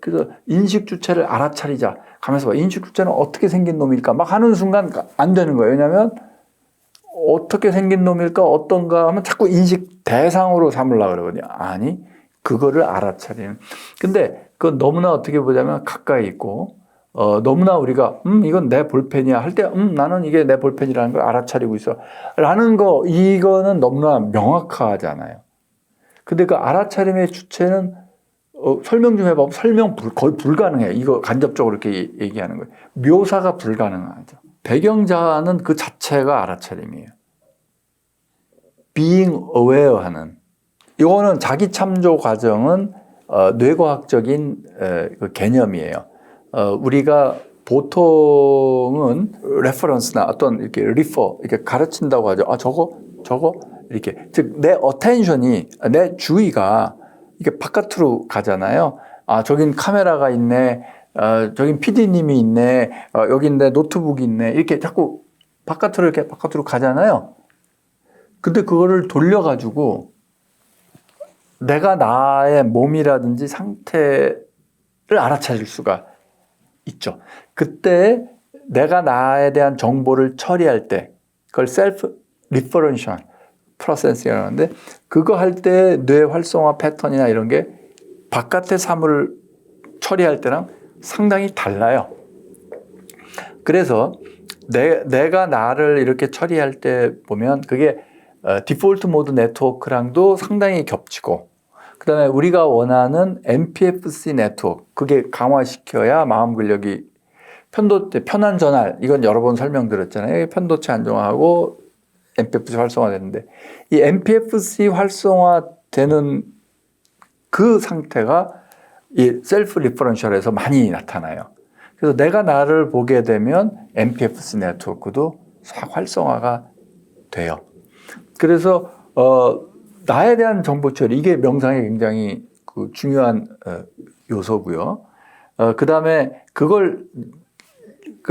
그래서 인식 주체를 알아차리자. 가면서 봐. 인식 주체는 어떻게 생긴 놈일까? 막 하는 순간 안 되는 거예요. 왜냐하면 어떻게 생긴 놈일까? 어떤가 하면 자꾸 인식 대상으로 삼으려고 그러거든요. 아니, 그거를 알아차리는. 근데 그건 너무나 어떻게 보자면 가까이 있고, 너무나 우리가, 이건 내 볼펜이야. 할 때, 나는 이게 내 볼펜이라는 걸 알아차리고 있어. 라는 거, 이거는 너무나 명확하잖아요. 근데 그 알아차림의 주체는, 설명 좀 해봐. 거의 불가능해요. 이거 간접적으로 이렇게 얘기하는 거예요. 묘사가 불가능하죠. 배경자는 그 자체가 알아차림이에요. being aware 하는. 이거는 자기 참조 과정은 뇌과학적인 그 개념이에요. 우리가 보통은 레퍼런스나 어떤 이렇게 리퍼 이렇게 가르친다고 하죠. 저거 이렇게 즉 내 어텐션이 내 주의가 이게 바깥으로 가잖아요. 저긴 카메라가 있네. 저긴 PD님이 있네. 여긴 내 노트북이 있네. 이렇게 자꾸 바깥으로 가잖아요. 근데 그거를 돌려가지고 내가 나의 몸이라든지 상태를 알아차릴 수가 있죠. 그때 내가 나에 대한 정보를 처리할 때 그걸 셀프 리퍼런셜 프로세싱이라고 하는데 그거 할 때 뇌 활성화 패턴이나 이런 게 바깥의 사물을 처리할 때랑 상당히 달라요. 그래서 내가 나를 이렇게 처리할 때 보면 그게 디폴트 모드 네트워크랑도 상당히 겹치고 그 다음에 우리가 원하는 MPFC 네트워크 그게 강화시켜야 마음 근력이 편한 전환 이건 여러 번 설명드렸잖아요. 편도체 안정화하고 MPFC 활성화되는데 이 MPFC 활성화되는 그 상태가 이 셀프 리퍼런셜에서 많이 나타나요. 그래서 내가 나를 보게 되면 MPFC 네트워크도 싹 활성화가 돼요. 그래서 나에 대한 정보 처리 이게 명상의 굉장히 중요한 요소고요. 그 다음에 그걸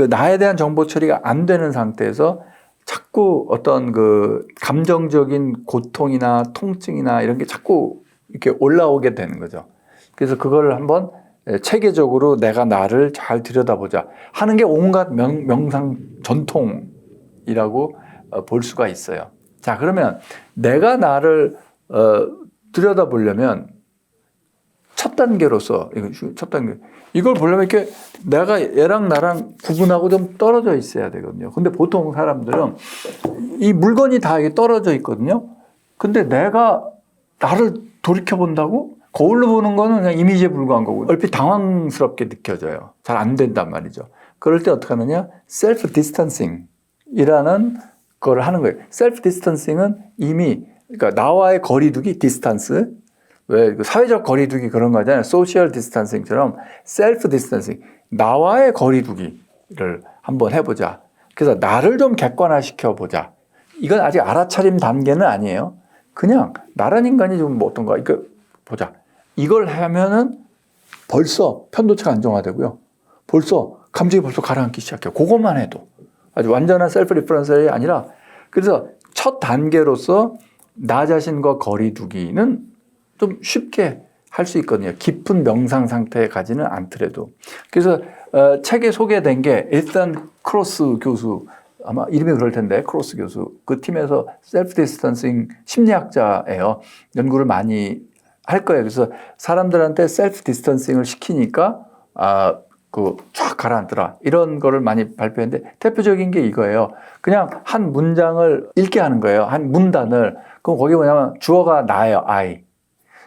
나에 대한 정보 처리가 안 되는 상태에서 자꾸 어떤 감정적인 고통이나 통증이나 이런 게 자꾸 이렇게 올라오게 되는 거죠. 그래서 그걸 한번 체계적으로 내가 나를 잘 들여다보자 하는 게 온갖 명상 전통이라고 볼 수가 있어요. 자, 그러면 내가 나를 들여다보려면 첫 단계로서 첫 단계 이걸 보려면 이렇게 내가 얘랑 나랑 구분하고 좀 떨어져 있어야 되거든요. 근데 보통 사람들은 이 물건이 다 이게 떨어져 있거든요. 근데 내가 나를 돌이켜 본다고 거울로 보는 거는 그냥 이미지에 불과한 거고 얼핏 당황스럽게 느껴져요. 잘 안 된단 말이죠. 그럴 때 어떻게 하느냐? 셀프 디스턴싱이라는 걸 하는 거예요. 셀프 디스턴싱은 이미 그러니까 나와의 거리두기 디스턴스 왜 사회적 거리두기 그런 거 하잖아요. 소셜 디스턴싱처럼 셀프 디스턴싱 나와의 거리두기를 한번 해보자. 그래서 나를 좀 객관화시켜 보자. 이건 아직 알아차림 단계는 아니에요. 그냥 나란 인간이 좀 뭐 어떤가 이거 보자. 이걸 하면은 벌써 편도체가 안정화되고요. 감정이 가라앉기 시작해요. 그것만 해도 아주 완전한 셀프 리퍼런셜이 아니라 그래서 첫 단계로서 나 자신과 거리두기는 좀 쉽게 할 수 있거든요. 깊은 명상 상태에 가지는 않더라도. 그래서 책에 소개된 게 일단 크로스 교수 아마 이름이 그럴 텐데 크로스 교수 그 팀에서 셀프 디스턴싱 심리학자예요. 연구를 많이 할 거예요. 그래서 사람들한테 셀프 디스턴싱을 시키니까 쫙 가라앉더라. 이런 거를 많이 발표했는데 대표적인 게 이거예요. 그냥 한 문장을 읽게 하는 거예요. 한 문단을. 그럼 거기 뭐냐면 주어가 나예요. I.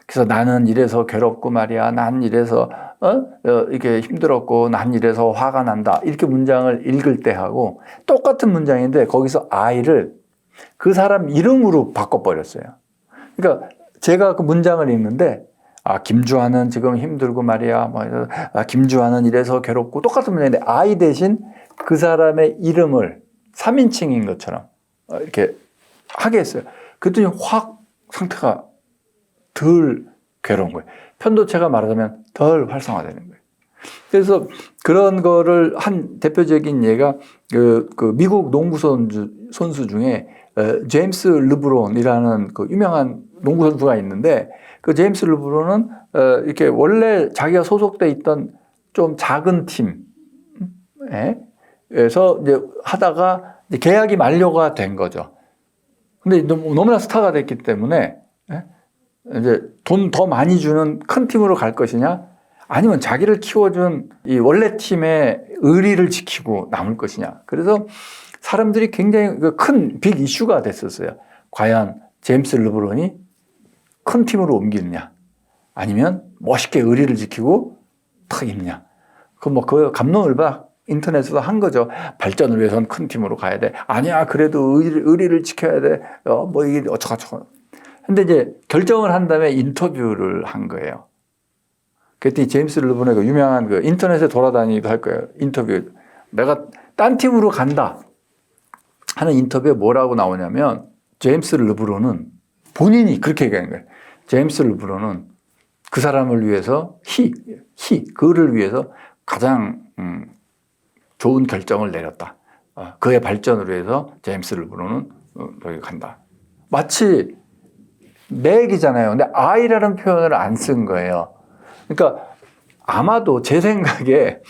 그래서 나는 이래서 괴롭고 말이야. 난 이래서 이게 힘들었고 난 이래서 화가 난다. 이렇게 문장을 읽을 때 하고 똑같은 문장인데 거기서 I를 그 사람 이름으로 바꿔버렸어요. 그러니까 제가 그 문장을 읽는데 김주환은 지금 힘들고 말이야. 김주환은 이래서 괴롭고 똑같은 문장인데 I 대신 그 사람의 이름을 3인칭인 것처럼 이렇게 하게 했어요. 그랬더니 확 상태가 덜 괴로운 거예요. 편도체가 말하자면 덜 활성화되는 거예요. 그래서 그런 거를 한 대표적인 예가 그 미국 농구 선수 중에 제임스 르브론이라는 그 유명한 농구 선수가 있는데 그 제임스 르브론은 이렇게 원래 자기가 소속돼 있던 좀 작은 팀에서 이제 하다가 이제 계약이 만료가 된 거죠. 근데 너무나 스타가 됐기 때문에 이제 돈 더 많이 주는 큰 팀으로 갈 것이냐 아니면 자기를 키워준 이 원래 팀의 의리를 지키고 남을 것이냐. 그래서 사람들이 굉장히 큰 빅 이슈가 됐었어요. 과연 제임스 르브론이 큰 팀으로 옮기느냐 아니면 멋있게 의리를 지키고 탁 있느냐. 그 갑론을박 인터넷에서 한 거죠. 발전을 위해서는 큰 팀으로 가야 돼. 아니야 그래도 의리를 지켜야 돼. 이게 어쩌고저쩌고. 근데 이제 결정을 한 다음에 인터뷰를 한 거예요. 그랬더니 제임스 르브론의 그 유명한 그 인터넷에 돌아다니기도 할 거예요. 인터뷰. 내가 딴 팀으로 간다 하는 인터뷰에 뭐라고 나오냐면 제임스 르브론은 본인이 그렇게 얘기하는 거예요. 제임스 르브론은 그 사람을 위해서 그를 위해서 가장 좋은 결정을 내렸다. 그의 발전을 위해서 제임스 르브론은 여기 간다. 마치 내 얘기잖아요. 근데 I라는 표현을 안 쓴 거예요. 그러니까 아마도 제 생각에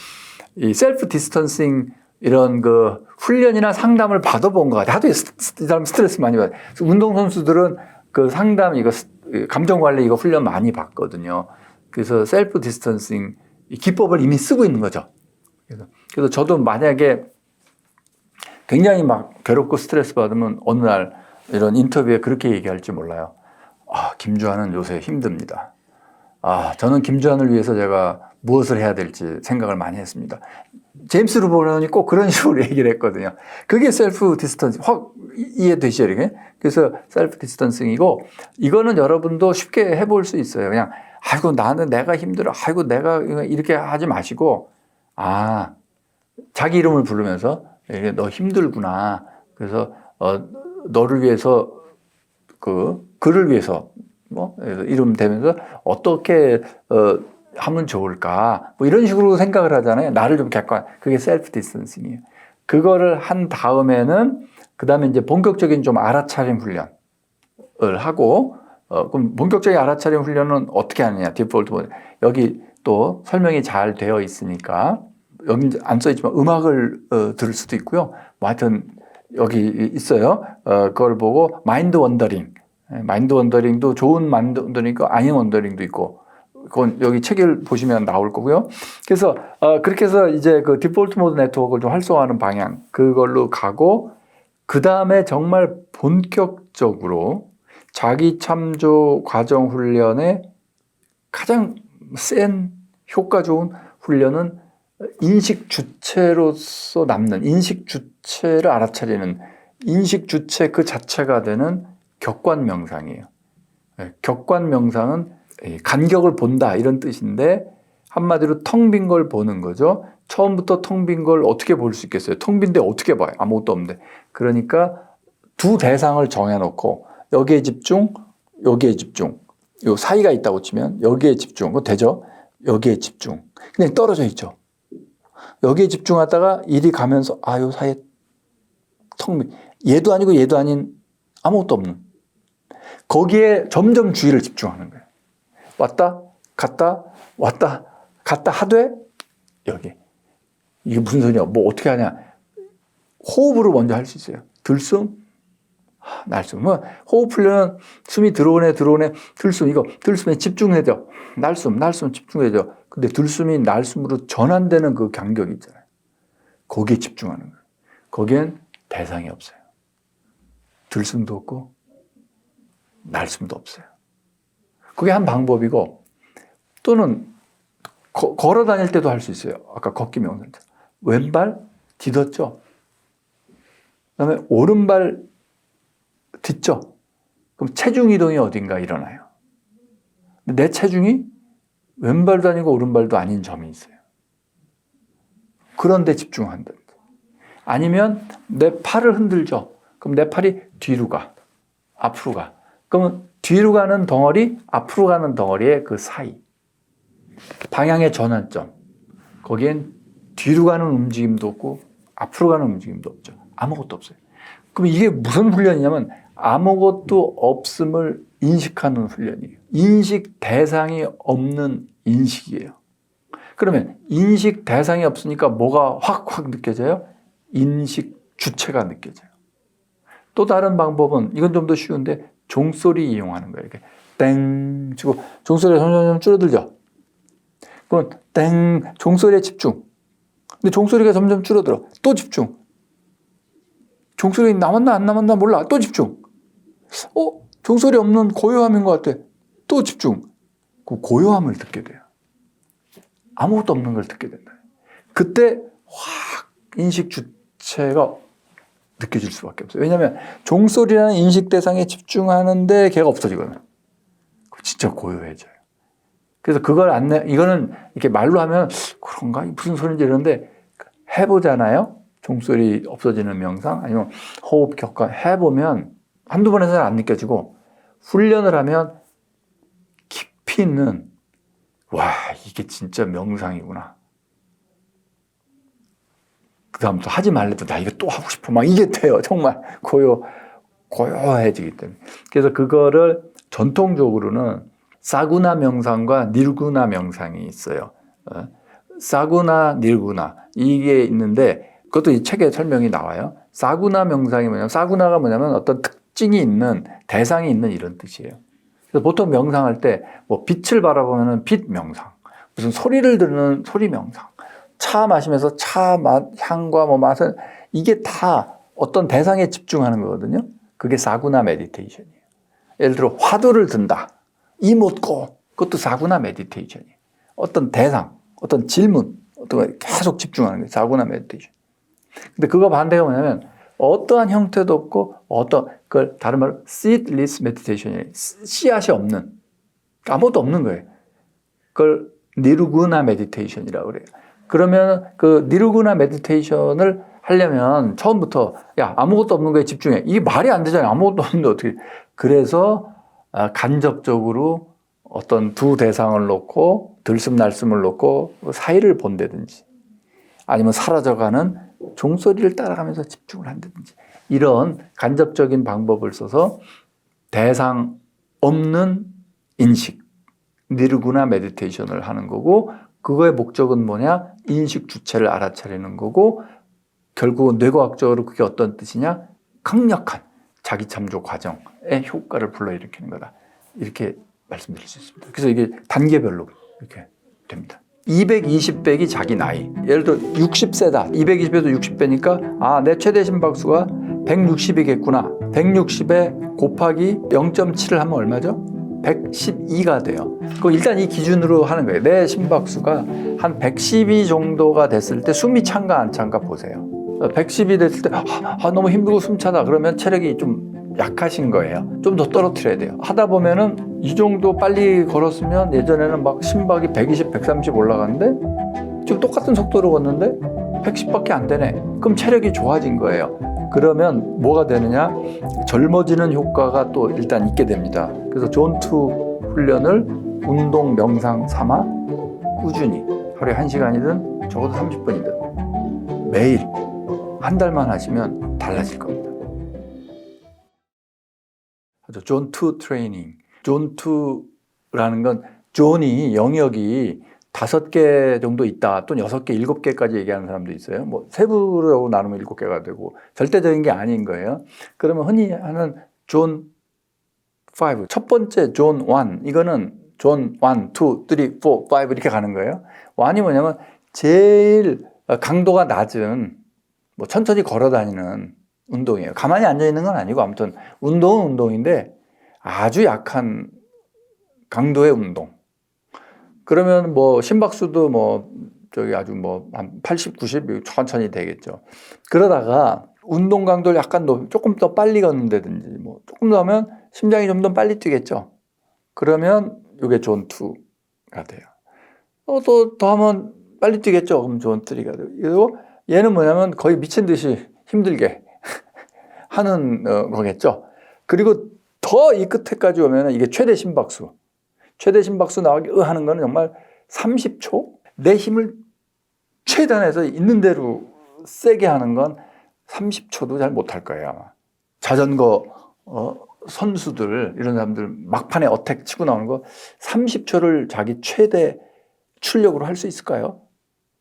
이 셀프 디스턴싱 이런 그 훈련이나 상담을 받아본 것 같아요. 하도 이 사람 스트레스 많이 받아요. 운동선수들은 그 상담 이거 감정관리 이거 훈련 많이 받거든요. 그래서 셀프 디스턴싱 기법을 이미 쓰고 있는 거죠. 그래서 저도 만약에 굉장히 막 괴롭고 스트레스 받으면 어느 날 이런 인터뷰에 그렇게 얘기할지 몰라요. 김주환은 요새 힘듭니다. 저는 김주환을 위해서 제가 무엇을 해야 될지 생각을 많이 했습니다. 제임스 르브론이 꼭 그런 식으로 얘기를 했거든요. 그게 셀프 디스턴싱, 확 이해되시죠, 이게? 그래서 셀프 디스턴싱이고, 이거는 여러분도 쉽게 해볼 수 있어요. 그냥, 아이고, 나는 내가 힘들어. 아이고, 내가 이렇게 하지 마시고, 자기 이름을 부르면서, 너 힘들구나. 그래서, 너를 위해서, 그를 위해서, 이름 대면서 어떻게, 하면 좋을까? 뭐 이런 식으로 생각을 하잖아요. 나를 좀 객관, 그게 셀프 디스턴싱이에요. 그거를 한 다음에는, 그 다음에 이제 본격적인 좀 알아차림 훈련을 하고, 그럼 본격적인 알아차림 훈련은 어떻게 하느냐? 디폴트 모드. 여기 또 설명이 잘 되어 있으니까, 여기 안 써있지만 음악을 들을 수도 있고요. 뭐 하여튼 여기 있어요. 그걸 보고 마인드 원더링. 마인드 원더링도 좋은 마인드 원더링이 있고 아닌 원더링도 있고, 그건 여기 책을 보시면 나올 거고요. 그래서 그렇게 해서 이제 그 디폴트 모드 네트워크를 좀 활성화하는 방향 그걸로 가고, 그 다음에 정말 본격적으로 자기 참조 과정 훈련의 가장 센 효과 좋은 훈련은 인식 주체로서 남는, 인식 주체를 알아차리는, 인식 주체 그 자체가 되는 격관 명상이에요. 격관 명상은 간격을 본다 이런 뜻인데, 한마디로 텅 빈 걸 보는 거죠. 처음부터 텅 빈 걸 어떻게 볼 수 있겠어요? 텅 빈데 어떻게 봐요? 아무것도 없는데. 그러니까 두 대상을 정해놓고 여기에 집중, 여기에 집중. 요 사이가 있다고 치면 여기에 집중. 그거 되죠? 여기에 집중. 근데 떨어져 있죠. 여기에 집중하다가 일이 가면서 요 사이에 텅 빈. 얘도 아니고 얘도 아닌 아무것도 없는. 거기에 점점 주의를 집중하는 거예요. 왔다 갔다 왔다 갔다 하되 여기. 이게 무슨 소리야? 뭐 어떻게 하냐? 호흡으로 먼저 할 수 있어요. 들숨, 날숨. 호흡 훈련은 숨이 들어오네 들숨. 이거 들숨에 집중해야 돼요. 날숨 집중해야 돼요. 근데 들숨이 날숨으로 전환되는 그 간격이 있잖아요. 거기에 집중하는 거예요. 거기엔 대상이 없어요. 들숨도 없고 날숨도 없어요. 그게 한 방법이고, 또는 걸어 다닐 때도 할 수 있어요. 아까 걷기 명상. 왼발 디뎠죠. 그다음에 오른발 딛죠. 그럼 체중 이동이 어딘가 일어나요. 내 체중이 왼발도 아니고 오른발도 아닌 점이 있어요. 그런데 집중한다. 아니면 내 팔을 흔들죠. 그럼 내 팔이 뒤로 가, 앞으로 가. 그러면 뒤로 가는 덩어리, 앞으로 가는 덩어리의 그 사이. 방향의 전환점. 거기엔 뒤로 가는 움직임도 없고 앞으로 가는 움직임도 없죠. 아무것도 없어요. 그럼 이게 무슨 훈련이냐면 아무것도 없음을 인식하는 훈련이에요. 인식 대상이 없는 인식이에요. 그러면 인식 대상이 없으니까 뭐가 확 느껴져요? 인식 주체가 느껴져요. 또 다른 방법은, 이건 좀 더 쉬운데, 종소리 이용하는 거예요. 이렇게 땡 치고 종소리가 점점 줄어들죠. 그럼 땡, 종소리에 집중. 근데 종소리가 점점 줄어들어. 또 집중. 종소리 남았나 안 남았나 몰라. 또 집중. 종소리 없는 고요함인 것 같아. 또 집중. 그 고요함을 듣게 돼요. 아무것도 없는 걸 듣게 된다. 그때 확 인식 주체가 느껴질 수밖에 없어요. 왜냐하면 종소리라는 인식 대상에 집중하는데 걔가 없어지거든요. 진짜 고요해져요. 그래서 그걸 이거는 이렇게 말로 하면 그런가? 무슨 소리인지 이러는데 해보잖아요. 종소리 없어지는 명상 아니면 호흡 격화 해보면 한두 번에서는 안 느껴지고 훈련을 하면 깊이 있는 와 이게 진짜 명상이구나. 그 다음부터 하지 말래도 나 이거 또 하고 싶어 막 이게 돼요. 정말 고요해지기 때문에. 그래서 그거를 전통적으로는 사구나 명상과 닐구나 명상이 있어요. 사구나 닐구나 이게 있는데 그것도 이 책에 설명이 나와요. 사구나 명상이 뭐냐면 사구나가 뭐냐면 어떤 특징이 있는 대상이 있는 이런 뜻이에요. 그래서 보통 명상할 때 뭐 빛을 바라보면 빛 명상, 무슨 소리를 듣는 소리 명상, 차 마시면서 차 맛, 향과 뭐 맛은 이게 다 어떤 대상에 집중하는 거거든요. 그게 사구나 메디테이션이에요. 예를 들어 화두를 든다. 이못고 그것도 사구나 메디테이션이에요. 어떤 대상, 어떤 질문, 어떤 거 계속 집중하는 거예요. 사구나 메디테이션. 근데 그거 반대가 뭐냐면 어떠한 형태도 없고 그걸 다른 말로 seedless meditation이에요. 씨앗이 없는 아무것도 없는 거예요. 그걸 니르구나 메디테이션이라고 그래요. 그러면 그 니르구나 메디테이션을 하려면 처음부터 야 아무것도 없는 거에 집중해. 이게 말이 안 되잖아요. 아무것도 없는데 어떻게. 그래서 간접적으로 어떤 두 대상을 놓고 들숨날숨을 놓고 사이를 본다든지 아니면 사라져가는 종소리를 따라가면서 집중을 한다든지 이런 간접적인 방법을 써서 대상 없는 인식, 니르구나 메디테이션을 하는 거고 그거의 목적은 뭐냐? 인식 주체를 알아차리는 거고 결국은 뇌과학적으로 그게 어떤 뜻이냐? 강력한 자기 참조 과정의 효과를 불러일으키는 거다. 이렇게 말씀드릴 수 있습니다. 그래서 이게 단계별로 이렇게 됩니다. 220배기 자기 나이. 예를 들어 60세다. 220에서 60배니까 내 최대 심박수가 160이겠구나. 160에 곱하기 0.7을 하면 얼마죠? 112가 돼요. 그럼 일단 이 기준으로 하는 거예요. 내 심박수가 한 112 정도가 됐을 때 숨이 찬가 안 찬가 보세요. 110이 됐을 때 너무 힘들고 숨차다 그러면 체력이 좀 약하신 거예요. 좀 더 떨어뜨려야 돼요. 하다 보면은 이 정도 빨리 걸었으면 예전에는 막 심박이 120, 130 올라갔는데 지금 똑같은 속도로 걷는데 110밖에 안 되네. 그럼 체력이 좋아진 거예요. 그러면 뭐가 되느냐? 젊어지는 효과가 또 일단 있게 됩니다. 그래서 존2 훈련을 운동 명상 삼아 꾸준히 하루에 1시간이든 적어도 30분이든 매일 한 달만 하시면 달라질 겁니다. 존2 트레이닝. 존2라는 건 존이 영역이 5개 정도 있다 또는 6개, 7개까지 얘기하는 사람도 있어요. 뭐 세부로 나누면 7개가 되고 절대적인 게 아닌 거예요. 그러면 흔히 하는 존 5, 첫 번째 존 1 이거는 존 1, 2, 3, 4, 5 이렇게 가는 거예요. 1이 뭐냐면 제일 강도가 낮은 뭐 천천히 걸어 다니는 운동이에요. 가만히 앉아 있는 건 아니고 아무튼 운동은 운동인데 아주 약한 강도의 운동. 그러면 뭐 심박수도 뭐 저기 아주 뭐 한 80, 90 천천히 되겠죠. 그러다가 운동 강도를 약간 조금 더 빨리 걷는다든지 뭐 조금 더 하면 심장이 좀 더 빨리 뛰겠죠. 그러면 이게 존 2가 돼요. 또 더 하면 빨리 뛰겠죠. 그럼 존 3가 돼요. 그리고 얘는 뭐냐면 거의 미친 듯이 힘들게 하는 거겠죠. 그리고 더 이 끝에까지 오면 이게 최대 심박수. 최대 심박수 나오게 하는 거는 정말 30초? 내 힘을 최단해서 있는 대로 세게 하는 건 30초도 잘 못할 거예요, 아마. 자전거 선수들, 이런 사람들 막판에 어택 치고 나오는 거 30초를 자기 최대 출력으로 할 수 있을까요?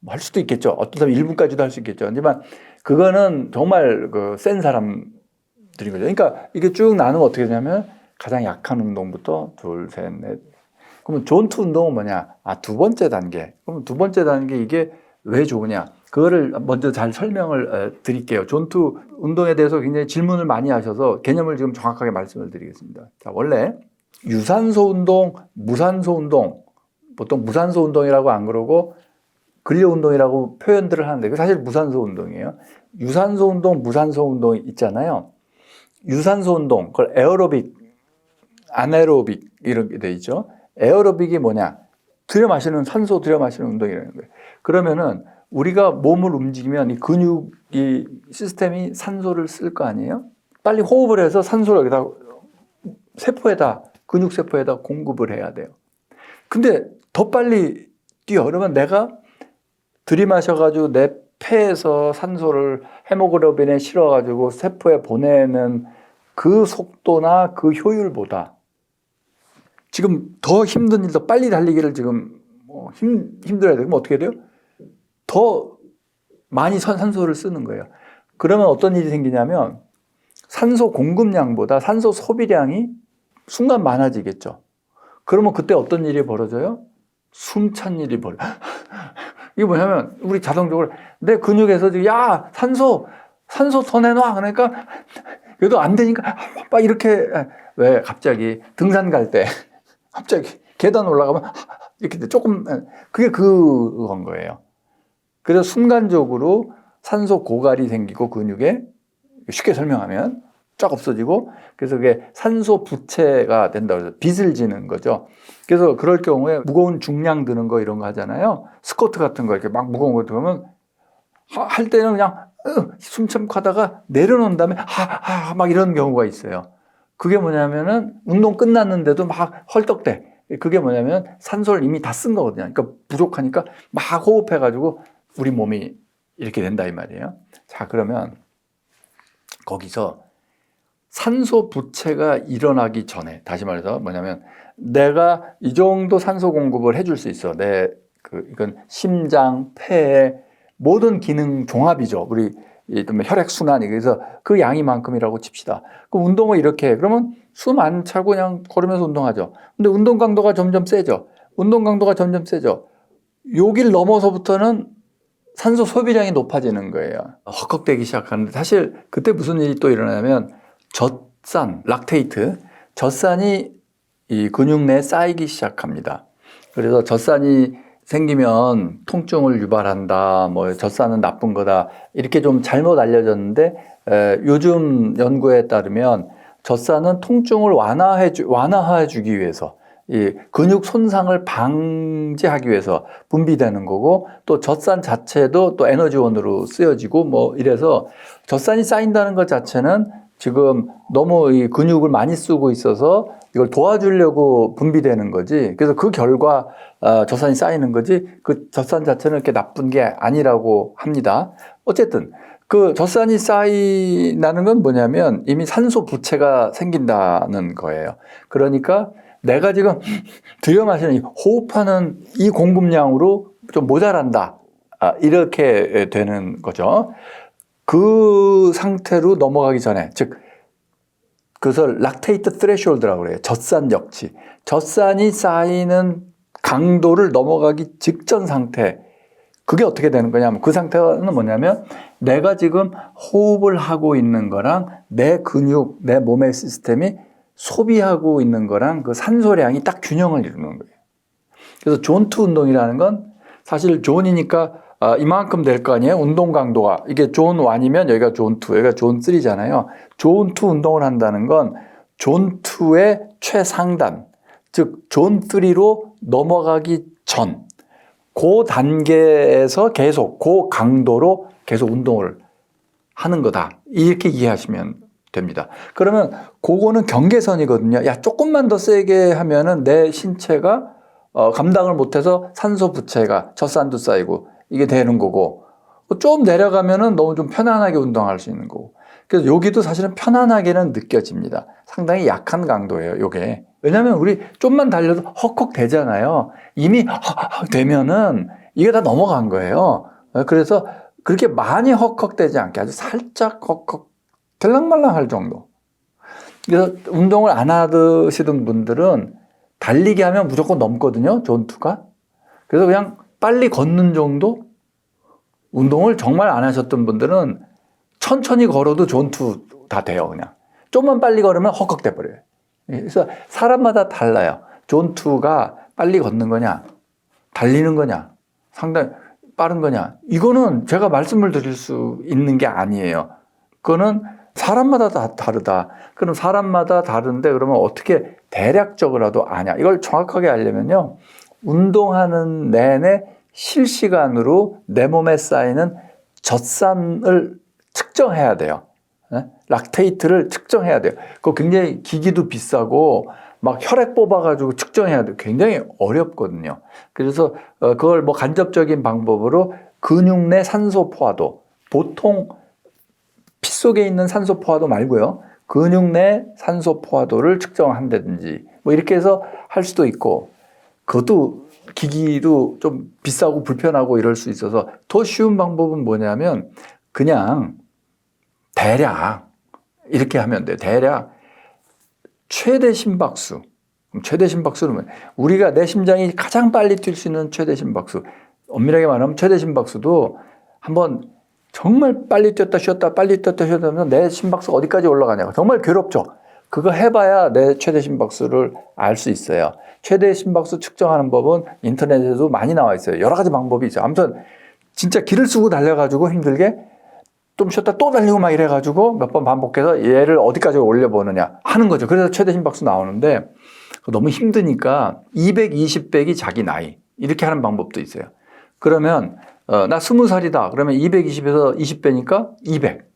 뭐 할 수도 있겠죠. 어떤 사람 1분까지도 할 수 있겠죠. 하지만 그거는 정말 센 사람들인 거죠. 그러니까 이게 쭉 나누면 어떻게 되냐면 가장 약한 운동부터 둘, 셋, 넷. 그러면 존2 운동은 뭐냐? 두 번째 단계. 그러면 두 번째 단계 이게 왜 좋으냐? 그거를 먼저 잘 설명을 드릴게요. 존2 운동에 대해서 굉장히 질문을 많이 하셔서 개념을 지금 정확하게 말씀을 드리겠습니다. 자, 원래 유산소 운동, 무산소 운동, 보통 무산소 운동이라고 안 그러고 근력 운동이라고 표현들을 하는데 사실 무산소 운동이에요. 유산소 운동, 무산소 운동 있잖아요. 유산소 운동, 그걸 에어로빅, 아나에로빅 이렇게 돼 있죠. 에어로빅이 뭐냐? 산소 들여 마시는 운동이라는 거예요. 그러면은 우리가 몸을 움직이면 이 근육, 이 시스템이 산소를 쓸 거 아니에요? 빨리 호흡을 해서 산소를 여기다 세포에다, 근육 세포에다 공급을 해야 돼요. 근데 더 빨리 뛰어. 그러면 내가 들이마셔가지고 내 폐에서 산소를 헤모글로빈에 실어가지고 세포에 보내는 그 속도나 그 효율보다 지금 더 힘든 일, 더 빨리 달리기를 지금 힘들어야 되면 어떻게 돼요? 더 많이 산소를 쓰는 거예요. 그러면 어떤 일이 생기냐면 산소 공급량보다 산소 소비량이 순간 많아지겠죠. 그러면 그때 어떤 일이 벌어져요? 숨찬 일이 벌어져요. 이게 뭐냐면 우리 자동적으로 내 근육에서 야 산소 더 내놔. 그러니까 그래도 안 되니까 막 이렇게 왜 갑자기 등산 갈 때 갑자기 계단 올라가면 이렇게 조금 그게 그건 거예요. 그래서 순간적으로 산소 고갈이 생기고 근육에 쉽게 설명하면 쫙 없어지고 그래서 그게 산소 부채가 된다고 해서 빚을 지는 거죠. 그래서 그럴 경우에 무거운 중량 드는 거 이런 거 하잖아요. 스쿼트 같은 거 이렇게 막 무거운 거 들으면 할 때는 그냥 숨 참고 하다가 내려놓은 다음에 막 이런 경우가 있어요. 그게 뭐냐면은 운동 끝났는데도 막 헐떡대. 그게 뭐냐면 산소를 이미 다 쓴 거거든요. 그러니까 부족하니까 막 호흡해가지고 우리 몸이 이렇게 된다 이 말이에요. 자, 그러면 거기서 산소 부채가 일어나기 전에 다시 말해서 뭐냐면 내가 이 정도 산소 공급을 해줄 수 있어. 이건 심장, 폐 모든 기능 종합이죠. 우리 혈액 순환이 그래서 그 양이만큼이라고 칩시다. 그럼 운동을 이렇게 해. 그러면 숨 안 차고 그냥 걸으면서 운동하죠. 근데 운동 강도가 점점 세죠. 여길 넘어서부터는 산소 소비량이 높아지는 거예요. 헉헉대기 시작하는데 사실 그때 무슨 일이 또 일어나냐면 젖산, 락테이트, 젖산이 이 근육 내에 쌓이기 시작합니다. 그래서 젖산이 생기면 통증을 유발한다, 뭐 젖산은 나쁜 거다 이렇게 좀 잘못 알려졌는데 요즘 연구에 따르면 젖산은 통증을 완화해주기 위해서 이 근육 손상을 방지하기 위해서 분비되는 거고 또 젖산 자체도 또 에너지원으로 쓰여지고 뭐 이래서 젖산이 쌓인다는 것 자체는 지금 너무 이 근육을 많이 쓰고 있어서 이걸 도와주려고 분비되는 거지. 그래서 그 결과 젖산이 쌓이는 거지. 그 젖산 자체는 이렇게 나쁜 게 아니라고 합니다. 어쨌든 그 젖산이 쌓인다는 건 뭐냐면 이미 산소 부채가 생긴다는 거예요. 그러니까 내가 지금 들여 마시는 호흡하는 이 공급량으로 좀 모자란다. 이렇게 되는 거죠. 그 상태로 넘어가기 전에, 즉, 그것을 락테이트 threshold라고 그래요. 젖산 역치. 젖산이 쌓이는 강도를 넘어가기 직전 상태. 그게 어떻게 되는 거냐면, 그 상태는 뭐냐면, 내가 지금 호흡을 하고 있는 거랑 내 근육, 내 몸의 시스템이 소비하고 있는 거랑 그 산소량이 딱 균형을 이루는 거예요. 그래서 존2 운동이라는 건 사실 존이니까 이만큼 될 거 아니에요? 운동 강도가. 이게 존1이면 여기가 존2, 여기가 존3잖아요. 존2 운동을 한다는 건 존2의 최상단, 즉 존3로 넘어가기 전, 그 단계에서 계속, 그 강도로 계속 운동을 하는 거다. 이렇게 이해하시면 됩니다. 그러면 그거는 경계선이거든요. 야, 조금만 더 세게 하면은 내 신체가 감당을 못해서 산소 부채가 젖산도 쌓이고 이게 되는 거고 좀 내려가면은 너무 좀 편안하게 운동할 수 있는 거고 그래서 여기도 사실은 편안하게는 느껴집니다. 상당히 약한 강도예요, 요게. 왜냐면 우리 좀만 달려도 헉헉 되잖아요. 이미 헉헉 되면은 이게 다 넘어간 거예요. 그래서 그렇게 많이 헉헉 되지 않게 아주 살짝 헉헉 들랑말랑 할 정도. 그래서 운동을 안 하시던 분들은 달리기 하면 무조건 넘거든요, 존2가. 그래서 그냥 빨리 걷는 정도? 운동을 정말 안 하셨던 분들은 천천히 걸어도 존2 다 돼요, 그냥. 좀만 빨리 걸으면 헉헉 돼버려요. 그래서 사람마다 달라요. 존2가 빨리 걷는 거냐, 달리는 거냐, 상당히 빠른 거냐. 이거는 제가 말씀을 드릴 수 있는 게 아니에요. 그거는 사람마다 다 다르다. 그럼 사람마다 다른데 그러면 어떻게 대략적으로라도 아냐. 이걸 정확하게 알려면요. 운동하는 내내 실시간으로 내 몸에 쌓이는 젖산을 측정해야 돼요. 락테이트를 측정해야 돼요. 그거 굉장히 기기도 비싸고 막 혈액 뽑아가지고 측정해야 돼요. 굉장히 어렵거든요. 그래서 그걸 뭐 간접적인 방법으로 근육 내 산소 포화도, 보통 피 속에 있는 산소 포화도 말고요. 근육 내 산소 포화도를 측정한다든지 뭐 이렇게 해서 할 수도 있고, 그것도 기기도 좀 비싸고 불편하고 이럴 수 있어서 더 쉬운 방법은 뭐냐면 그냥 대략 이렇게 하면 돼요. 대략 최대 심박수. 최대 심박수는 뭐예요? 우리가 내 심장이 가장 빨리 뛸 수 있는 최대 심박수. 엄밀하게 말하면 최대 심박수도 한번 정말 빨리 뛰었다 쉬었다 빨리 뛰었다 쉬었다 하면 내 심박수가 어디까지 올라가냐. 정말 괴롭죠. 그거 해봐야 내 최대 심박수를 알 수 있어요. 최대 심박수 측정하는 법은 인터넷에도 많이 나와 있어요. 여러 가지 방법이 있어요. 아무튼 진짜 기를 쓰고 달려가지고 힘들게 좀 쉬었다 또 달리고 막 이래가지고 몇 번 반복해서 얘를 어디까지 올려보느냐 하는 거죠. 그래서 최대 심박수 나오는데 너무 힘드니까 220배기 자기 나이 이렇게 하는 방법도 있어요. 그러면 나 20살이다. 그러면 220에서 20배니까 200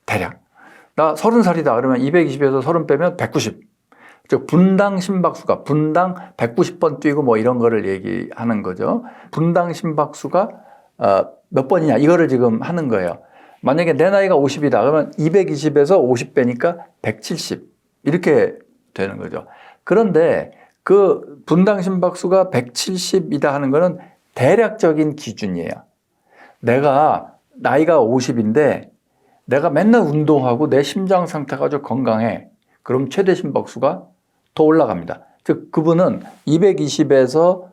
대략. 나 30살이다. 그러면 220에서 30 빼면 190. 즉 분당 심박수가 분당 190번 뛰고 뭐 이런 거를 얘기하는 거죠. 분당 심박수가 몇 번이냐 이거를 지금 하는 거예요. 만약에 내 나이가 50이다. 그러면 220에서 50 빼니까 170 이렇게 되는 거죠. 그런데 그 분당 심박수가 170이다 하는 거는 대략적인 기준이에요. 내가 나이가 50인데 내가 맨날 운동하고 내 심장 상태가 아주 건강해. 그럼 최대 심박수가 더 올라갑니다. 즉 그분은 220에서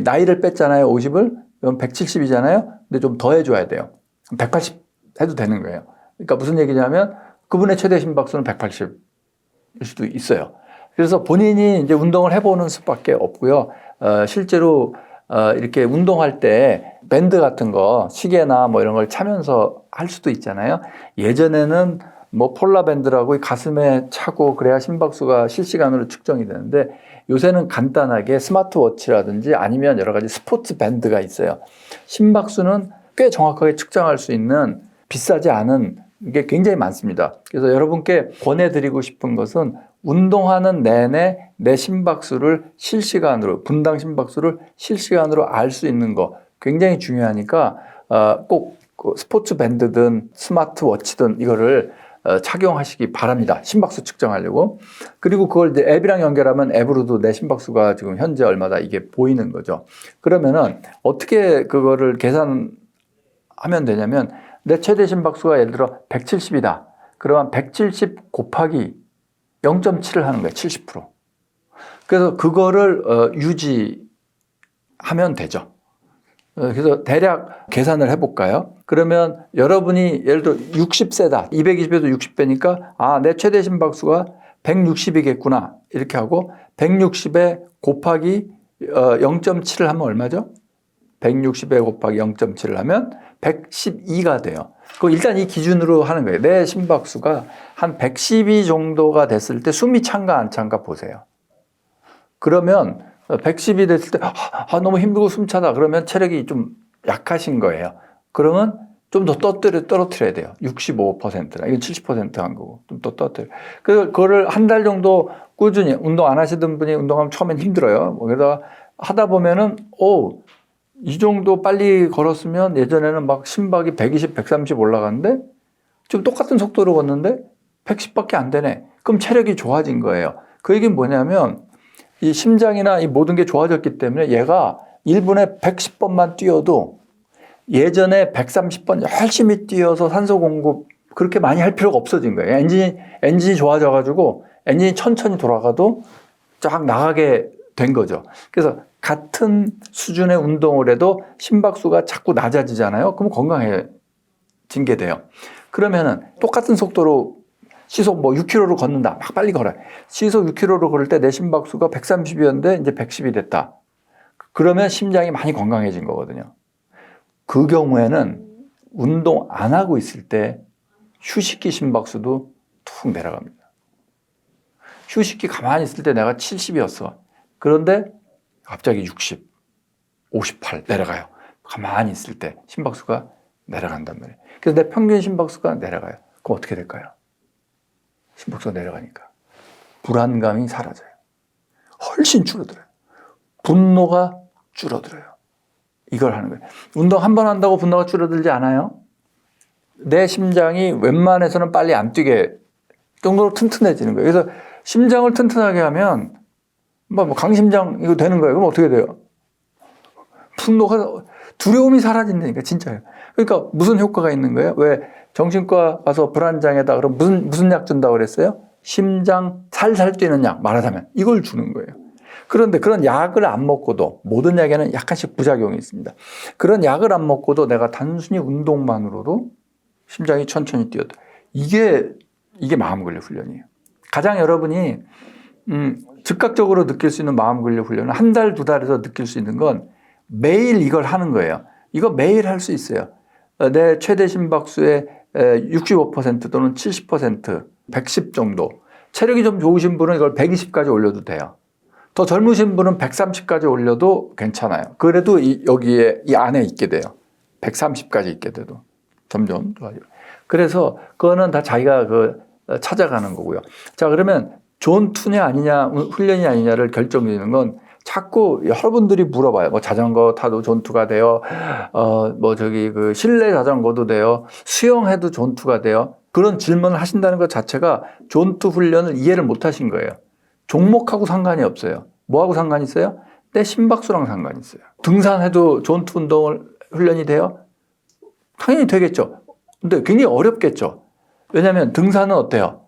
나이를 뺐잖아요. 50을. 그럼 170이잖아요. 근데 좀 더 해줘야 돼요. 180 해도 되는 거예요. 그러니까 무슨 얘기냐면 그분의 최대 심박수는 180일 수도 있어요. 그래서 본인이 이제 운동을 해보는 수밖에 없고요. 실제로 이렇게 운동할 때 밴드 같은 거 시계나 뭐 이런 걸 차면서 할 수도 있잖아요. 예전에는 뭐 폴라 밴드라고 가슴에 차고 그래야 심박수가 실시간으로 측정이 되는데 요새는 간단하게 스마트워치라든지 아니면 여러 가지 스포츠 밴드가 있어요. 심박수는 꽤 정확하게 측정할 수 있는 비싸지 않은 게 굉장히 많습니다. 그래서 여러분께 권해드리고 싶은 것은 운동하는 내내 내 심박수를 실시간으로, 분당 심박수를 실시간으로 알 수 있는 거 굉장히 중요하니까 꼭 스포츠 밴드든 스마트워치든 이거를 착용하시기 바랍니다. 심박수 측정하려고. 그리고 그걸 이제 앱이랑 연결하면 앱으로도 내 심박수가 지금 현재 얼마다 이게 보이는 거죠. 그러면은 어떻게 그거를 계산하면 되냐면 내 최대 심박수가 예를 들어 170이다. 그러면 170 곱하기 0.7을 하는 거예요. 70%. 그래서 그거를 유지하면 되죠. 그래서 대략 계산을 해볼까요? 그러면 여러분이 예를 들어 60세다. 220에서 60배니까 내 최대 심박수가 160이겠구나. 이렇게 하고 160에 곱하기 0.7을 하면 얼마죠? 160에 곱하기 0.7을 하면 112가 돼요. 일단 이 기준으로 하는 거예요. 내 심박수가 한 112 정도가 됐을 때 숨이 찬가 안 찬가 보세요. 그러면 110이 됐을 때 너무 힘들고 숨차다. 그러면 체력이 좀 약하신 거예요. 그러면 좀 더 떨어뜨려야 돼요. 65%나 이건 70%한 거고 좀 더 떨어뜨려. 그래서 그거를 한 달 정도 꾸준히 운동 안 하시던 분이 운동하면 처음엔 힘들어요. 그러다가 하다 보면은 이 정도 빨리 걸었으면 예전에는 막 심박이 120, 130 올라갔는데 지금 똑같은 속도로 걷는데 110밖에 안 되네. 그럼 체력이 좋아진 거예요. 그 얘기는 뭐냐면 이 심장이나 이 모든 게 좋아졌기 때문에 얘가 1분에 110번만 뛰어도 예전에 130번 열심히 뛰어서 산소 공급 그렇게 많이 할 필요가 없어진 거예요. 엔진이 좋아져가지고 엔진이 천천히 돌아가도 쫙 나가게 된 거죠. 그래서 같은 수준의 운동을 해도 심박수가 자꾸 낮아지잖아요. 그럼 건강해진 게 돼요. 그러면은 똑같은 속도로 시속 6km로 걷는다. 막 빨리 걸어요. 시속 6km로 걸을 때 내 심박수가 130이었는데 이제 110이 됐다. 그러면 심장이 많이 건강해진 거거든요. 그 경우에는 운동 안 하고 있을 때 휴식기 심박수도 툭 내려갑니다. 휴식기 가만히 있을 때 내가 70이었어. 그런데 갑자기 60, 58 내려가요. 가만히 있을 때 심박수가 내려간단 말이에요. 그래서 내 평균 심박수가 내려가요. 그럼 어떻게 될까요? 심박수가 내려가니까 불안감이 사라져요. 훨씬 줄어들어요. 분노가 줄어들어요. 이걸 하는 거예요. 운동 한 번 한다고 분노가 줄어들지 않아요. 내 심장이 웬만해서는 빨리 안 뛰게 정도로 튼튼해지는 거예요. 그래서 심장을 튼튼하게 하면 뭐 강심장 이거 되는 거예요. 그럼 어떻게 돼요? 분노가, 두려움이 사라진다니까, 진짜요. 그러니까 무슨 효과가 있는 거예요? 왜 정신과 가서 불안장애다 그럼 무슨 약 준다고 그랬어요? 심장 살살 뛰는 약, 말하자면 이걸 주는 거예요. 그런데 그런 약을 안 먹고도, 모든 약에는 약간씩 부작용이 있습니다. 그런 약을 안 먹고도 내가 단순히 운동만으로도 심장이 천천히 뛰어도 이게 마음근력 훈련이에요. 가장 여러분이 즉각적으로 느낄 수 있는 마음근력 훈련은 한 달, 두 달에서 느낄 수 있는 건 매일 이걸 하는 거예요. 이거 매일 할 수 있어요. 내 최대 심박수의 65% 또는 70%, 110 정도. 체력이 좀 좋으신 분은 이걸 120까지 올려도 돼요. 더 젊으신 분은 130까지 올려도 괜찮아요. 그래도 여기에 이 안에 있게 돼요. 130까지 있게 돼도 점점 좋아져요. 그래서 그거는 다 자기가 찾아가는 거고요. 자, 그러면 존2냐 아니냐, 훈련이 아니냐를 결정짓는 건 자꾸 여러분들이 물어봐요. 뭐 자전거 타도 존2가 돼요. 실내 자전거도 돼요. 수영해도 존2가 돼요. 그런 질문을 하신다는 것 자체가 존2 훈련을 이해를 못 하신 거예요. 종목하고 상관이 없어요. 뭐하고 상관이 있어요? 내 심박수랑 상관이 있어요. 등산해도 존2 훈련이 돼요? 당연히 되겠죠. 근데 굉장히 어렵겠죠. 왜냐하면 등산은 어때요?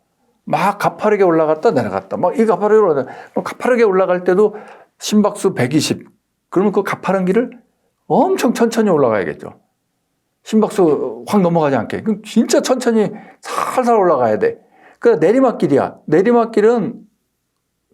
막 가파르게 올라갔다 내려갔다. 가파르게 올라갈 때도 심박수 120. 그러면 그 가파른 길을 엄청 천천히 올라가야겠죠. 심박수 확 넘어가지 않게. 그럼 진짜 천천히 살살 올라가야 돼. 그러니까 내리막길이야. 내리막길은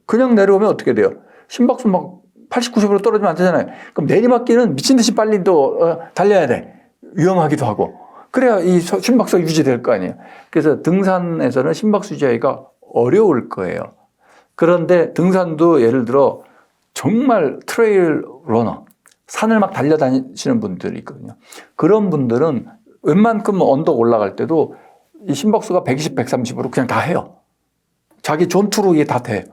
그냥 내려오면 어떻게 돼요? 심박수 막 80, 90으로 떨어지면 안 되잖아요. 그럼 내리막길은 미친 듯이 빨리 또 달려야 돼. 위험하기도 하고. 그래야 이 심박수가 유지될 거 아니에요. 그래서 등산에서는 심박수 유지하기가 어려울 거예요. 그런데 등산도 예를 들어 정말 트레일 러너, 산을 막 달려다니시는 분들이 있거든요. 그런 분들은 웬만큼 언덕 올라갈 때도 이 심박수가 120, 130으로 그냥 다 해요. 자기 존투로 이게 다 돼.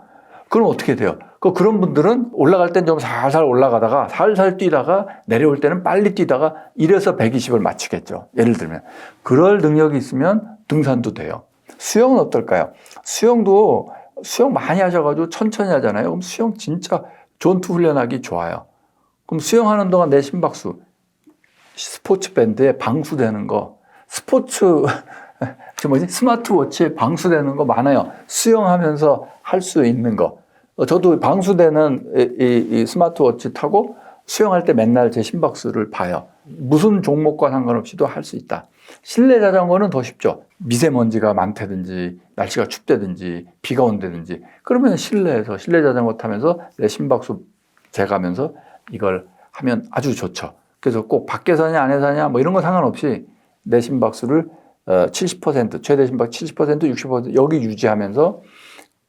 그럼 어떻게 돼요? 그런 분들은 올라갈 땐 좀 살살 올라가다가 살살 뛰다가 내려올 때는 빨리 뛰다가 이래서 120을 맞추겠죠. 예를 들면. 그럴 능력이 있으면 등산도 돼요. 수영은 어떨까요? 수영 많이 하셔가지고 천천히 하잖아요. 그럼 수영 진짜 존투 훈련하기 좋아요. 그럼 수영하는 동안 내 심박수, 스포츠 밴드에 방수되는 거, 스마트워치에 방수되는 거 많아요. 수영하면서 할 수 있는 거. 저도 방수되는 이 스마트워치 타고 수영할 때 맨날 제 심박수를 봐요. 무슨 종목과 상관없이도 할 수 있다. 실내 자전거는 더 쉽죠. 미세먼지가 많다든지 날씨가 춥다든지 비가 온다든지 그러면 실내에서 실내 자전거 타면서 내 심박수 재가면서 이걸 하면 아주 좋죠. 그래서 꼭 밖에서 하냐 안에서 하냐 뭐 이런 거 상관없이 내 심박수를 70%, 최대 심박수 70%, 60% 여기 유지하면서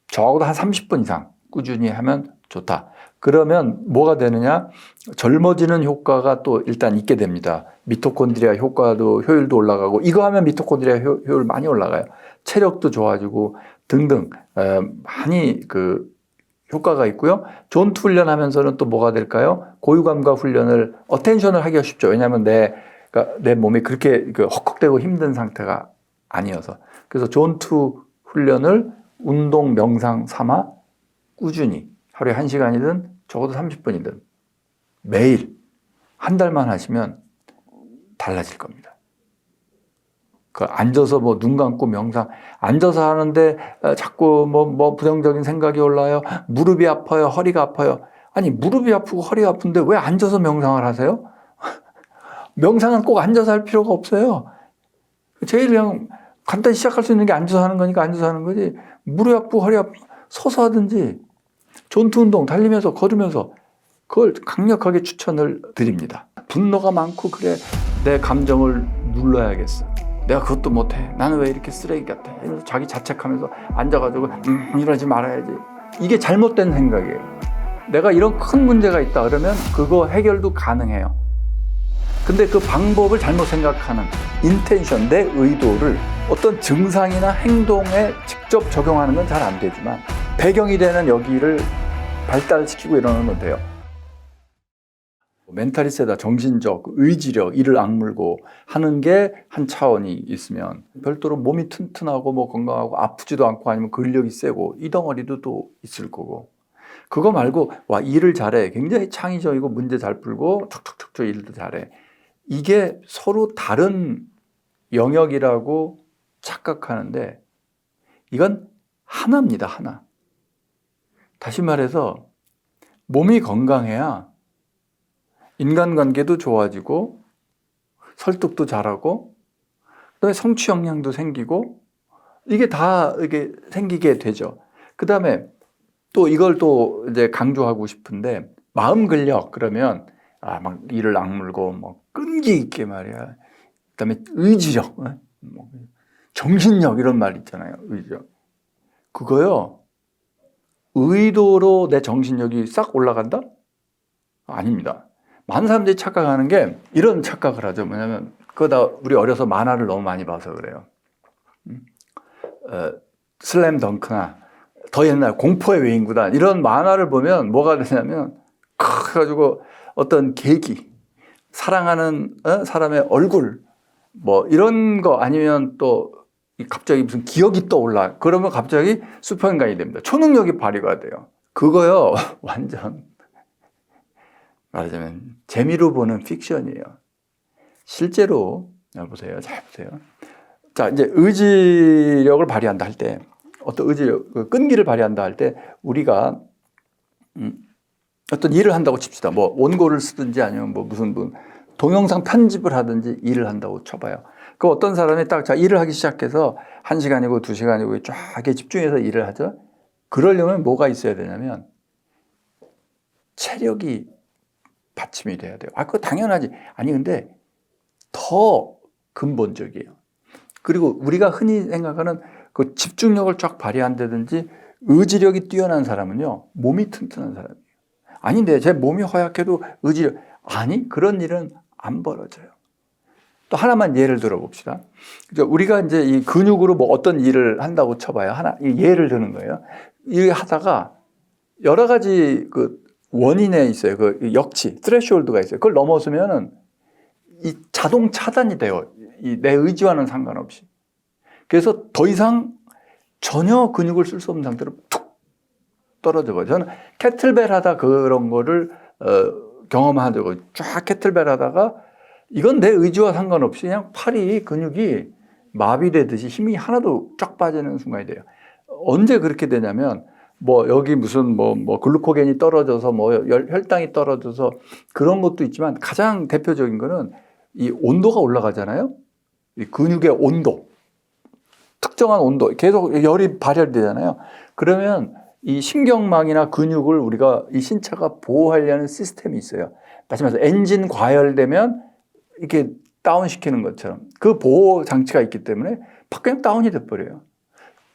적어도 한 30분 이상 꾸준히 하면 좋다. 그러면 뭐가 되느냐? 젊어지는 효과가 또 일단 있게 됩니다. 미토콘드리아 효율도 올라가고 이거 하면 미토콘드리아 효율 많이 올라가요. 체력도 좋아지고 등등 많이 효과가 있고요. 존투 훈련하면서는 또 뭐가 될까요? 고유감각 훈련을 어텐션을 하기가 쉽죠. 왜냐하면 내 몸이 그렇게 헉헉대고 힘든 상태가 아니어서. 그래서 존투 훈련을 운동 명상 삼아 꾸준히 하루에 1시간이든 적어도 30분이든 매일 한 달만 하시면 달라질 겁니다. 앉아서 눈 감고 명상, 앉아서 하는데 자꾸 부정적인 생각이 올라요. 무릎이 아파요. 허리가 아파요. 아니, 무릎이 아프고 허리가 아픈데 왜 앉아서 명상을 하세요? 명상은 꼭 앉아서 할 필요가 없어요. 제일 그냥 간단히 시작할 수 있는 게 앉아서 하는 거니까 앉아서 하는 거지. 무릎이 아프고 허리 아프고 서서 하든지 존투 운동 달리면서 걸으면서 그걸 강력하게 추천을 드립니다. 분노가 많고 그래 내 감정을 눌러야겠어. 내가 그것도 못해. 나는 왜 이렇게 쓰레기 같아. 이러면서 자기 자책하면서 앉아가지고 이러지 말아야지. 이게 잘못된 생각이에요. 내가 이런 큰 문제가 있다 그러면 그거 해결도 가능해요. 근데 그 방법을 잘못 생각하는 인텐션, 내 의도를 어떤 증상이나 행동에 직접 적용하는 건 잘 안 되지만 배경이 되는 여기를 발달시키고 이러는 건 돼요. 멘탈이 세다, 정신적, 의지력, 이를 악물고 하는 게 한 차원이 있으면 별도로 몸이 튼튼하고 뭐 건강하고 아프지도 않고 아니면 근력이 세고 이 덩어리도 또 있을 거고, 그거 말고 와 일을 잘해, 굉장히 창의적이고 문제 잘 풀고 툭툭툭툭 일도 잘해, 이게 서로 다른 영역이라고 착각하는데 이건 하나입니다. 하나. 다시 말해서 몸이 건강해야 인간관계도 좋아지고 설득도 잘하고 그다음에 성취 역량도 생기고 이게 다 이게 생기게 되죠. 그다음에 또 이걸 또 이제 강조하고 싶은데 마음 근력 그러면 막 이를 악물고 뭐 끈기 있게 말이야. 그다음에 의지력, 뭐 정신력 이런 말 있잖아요. 의지력. 그거요. 의도로 내 정신력이 싹 올라간다? 아닙니다. 많은 사람들이 착각하는 게 이런 착각을 하죠. 뭐냐면 그거다 우리 어려서 만화를 너무 많이 봐서 그래요. 슬램 덩크나 더 옛날 공포의 외인구단 이런 만화를 보면 뭐가 되냐면 그래가지고 어떤 계기, 사랑하는 사람의 얼굴 뭐 이런 거 아니면 또 갑자기 무슨 기억이 떠올라. 그러면 갑자기 슈퍼인간이 됩니다. 초능력이 발휘가 돼요. 그거요 완전 말하자면 재미로 보는 픽션이에요. 실제로 보세요. 잘 보세요. 자, 이제 의지력을 발휘한다 할 때, 어떤 의지력, 끈기를 발휘한다 할 때 우리가 어떤 일을 한다고 칩시다. 뭐 원고를 쓰든지 아니면 뭐 무슨 동영상 편집을 하든지 일을 한다고 쳐봐요. 그 어떤 사람이 딱 자 일을 하기 시작해서 1시간이고 2시간이고 쫙 집중해서 일을 하죠. 그러려면 뭐가 있어야 되냐면 체력이 받침이 돼야 돼요. 그거 당연하지. 아니 근데 더 근본적이에요. 그리고 우리가 흔히 생각하는 그 집중력을 쫙 발휘한다든지 의지력이 뛰어난 사람은요 몸이 튼튼한 사람이에요. 아닌데 제 몸이 허약해도 의지력, 아니 그런 일은 안 벌어져요. 또 하나만 예를 들어 봅시다. 우리가 이제 이 근육으로 뭐 어떤 일을 한다고 쳐봐요. 하나 예를 드는 거예요. 일 하다가 여러 가지 그 원인에 있어요. 그 역치, 스레시홀드가 있어요. 그걸 넘어서면은 이 자동 차단이 돼요. 내 의지와는 상관없이. 그래서 더 이상 전혀 근육을 쓸 수 없는 상태로 툭 떨어져 버려요. 저는 캐틀벨 하다 그런 거를 경험한 적이, 쫙 캐틀벨 하다가 이건 내 의지와 상관없이 그냥 팔이 근육이 마비되듯이 힘이 하나도 쫙 빠지는 순간이 돼요. 언제 그렇게 되냐면 뭐 여기 무슨 뭐 글루코겐이 떨어져서 뭐 혈당이 떨어져서 그런 것도 있지만 가장 대표적인 거는 이 온도가 올라가잖아요. 이 근육의 온도, 특정한 온도, 계속 열이 발현되잖아요. 그러면 이 신경망이나 근육을 우리가 이 신체가 보호하려는 시스템이 있어요. 다시 말해서 엔진 과열되면 이렇게 다운시키는 것처럼 그 보호 장치가 있기 때문에 그냥 다운이 돼버려요.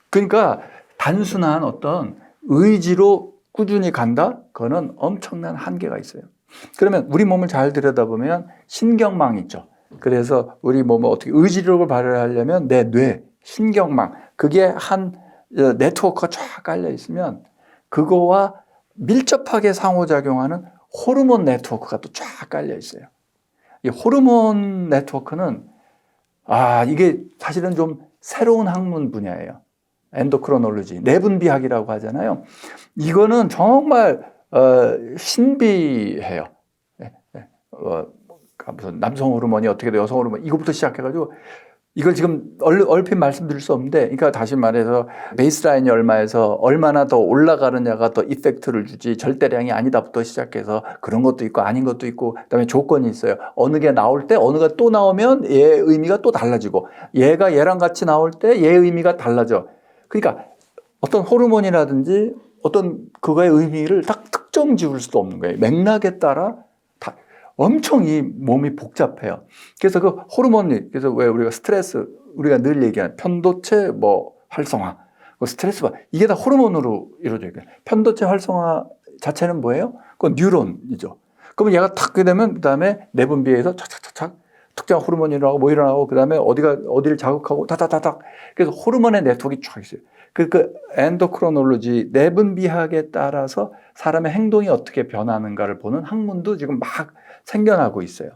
그러니까 단순한 어떤 의지로 꾸준히 간다? 그거는 엄청난 한계가 있어요. 그러면 우리 몸을 잘 들여다보면 신경망 있죠. 그래서 우리 몸을 어떻게 의지력을 발휘하려면 내 뇌, 신경망, 그게 한 네트워크가 쫙 깔려 있으면 그거와 밀접하게 상호작용하는 호르몬 네트워크가 또 쫙 깔려 있어요. 이 호르몬 네트워크는 이게 사실은 좀 새로운 학문 분야예요. 엔도크로놀로지, 내분비학이라고 하잖아요. 이거는 정말 신비해요. 무슨 남성 호르몬이 어떻게 돼, 여성 호르몬, 이거부터 시작해가지고 이걸 지금 얼핏 말씀드릴 수 없는데, 그러니까 다시 말해서 베이스라인이 얼마에서 얼마나 더 올라가느냐가 더 이펙트를 주지, 절대량이 아니다부터 시작해서 그런 것도 있고 아닌 것도 있고, 그다음에 조건이 있어요. 어느 게 나올 때 어느가 또 나오면 얘의 의미가 또 달라지고, 얘가 얘랑 같이 나올 때 얘의 의미가 달라져. 그러니까 어떤 호르몬이라든지 어떤 그거의 의미를 딱 특정 지을 수도 없는 거예요. 맥락에 따라 다 엄청 이 몸이 복잡해요. 그래서 그 호르몬이, 그래서 왜 우리가 스트레스, 우리가 늘 얘기하는 편도체 활성화, 그 스트레스 이게 다 호르몬으로 이루어져 있거든요. 편도체 활성화 자체는 뭐예요? 그건 뉴런이죠. 그러면 얘가 탁 하게 되면 그 다음에 내분비에서 착착착착 특정 호르몬이 일어나고 뭐 일어나고 그 다음에 어디를 자극하고 다다다닥. 그래서 호르몬의 네트워크가 쫙 있어요. 그 엔도크로놀로지 내분비학에 따라서 사람의 행동이 어떻게 변하는가를 보는 학문도 지금 막 생겨나고 있어요.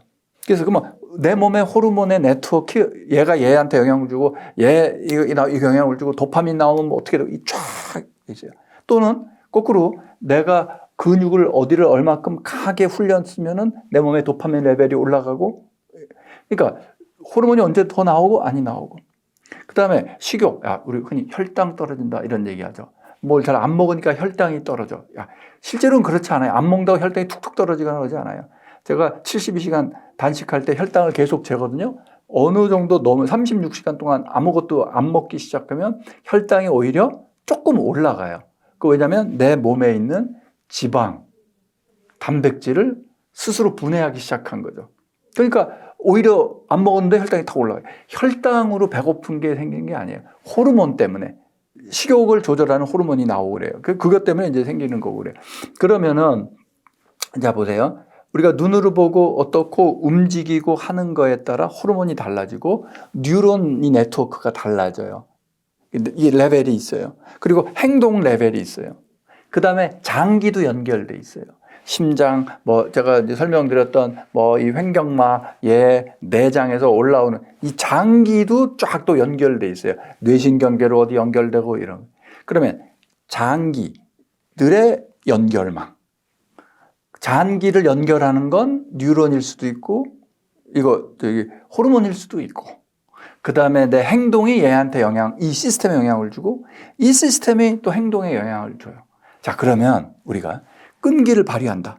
그래서 그러면 내 몸의 호르몬의 네트워크, 얘가 얘한테 영향을 주고 이 영향을 주고 도파민 나오면 뭐 어떻게 되고 쫙 있어요. 또는 거꾸로 내가 근육을 어디를 얼마큼 강하게 훈련 쓰면은 내 몸의 도파민 레벨이 올라가고, 그러니까 호르몬이 언제 더 나오고 아니 나오고. 그 다음에 식욕, 우리 흔히 혈당 떨어진다 이런 얘기하죠. 뭘 잘 안 먹으니까 혈당이 떨어져. 실제로는 그렇지 않아요. 안 먹는다고 혈당이 툭툭 떨어지거나 그러지 않아요. 제가 72시간 단식할 때 혈당을 계속 재거든요. 어느 정도 넘으면 36시간 동안 아무것도 안 먹기 시작하면 혈당이 오히려 조금 올라가요. 왜냐하면 내 몸에 있는 지방, 단백질을 스스로 분해하기 시작한 거죠. 그러니까 오히려 안 먹었는데 혈당이 탁 올라가요. 혈당으로 배고픈 게 생긴 게 아니에요. 호르몬 때문에. 식욕을 조절하는 호르몬이 나오고 그래요. 그것 때문에 이제 생기는 거고 그래요. 그러면은, 자, 보세요. 우리가 눈으로 보고 어떻고 움직이고 하는 거에 따라 호르몬이 달라지고 뉴런이 네트워크가 달라져요. 이 레벨이 있어요. 그리고 행동 레벨이 있어요. 그 다음에 장기도 연결돼 있어요. 심장, 제가 이제 설명드렸던 이 횡격막, 내장에서 올라오는 이 장기도 쫙 또 연결돼 있어요. 뇌신경계로 어디 연결되고 이런. 그러면 장기들의 연결망. 장기를 연결하는 건 뉴런일 수도 있고, 호르몬일 수도 있고, 그 다음에 내 행동이 얘한테 이 시스템에 영향을 주고, 이 시스템이 또 행동에 영향을 줘요. 자, 그러면 우리가 끈기를 발휘한다.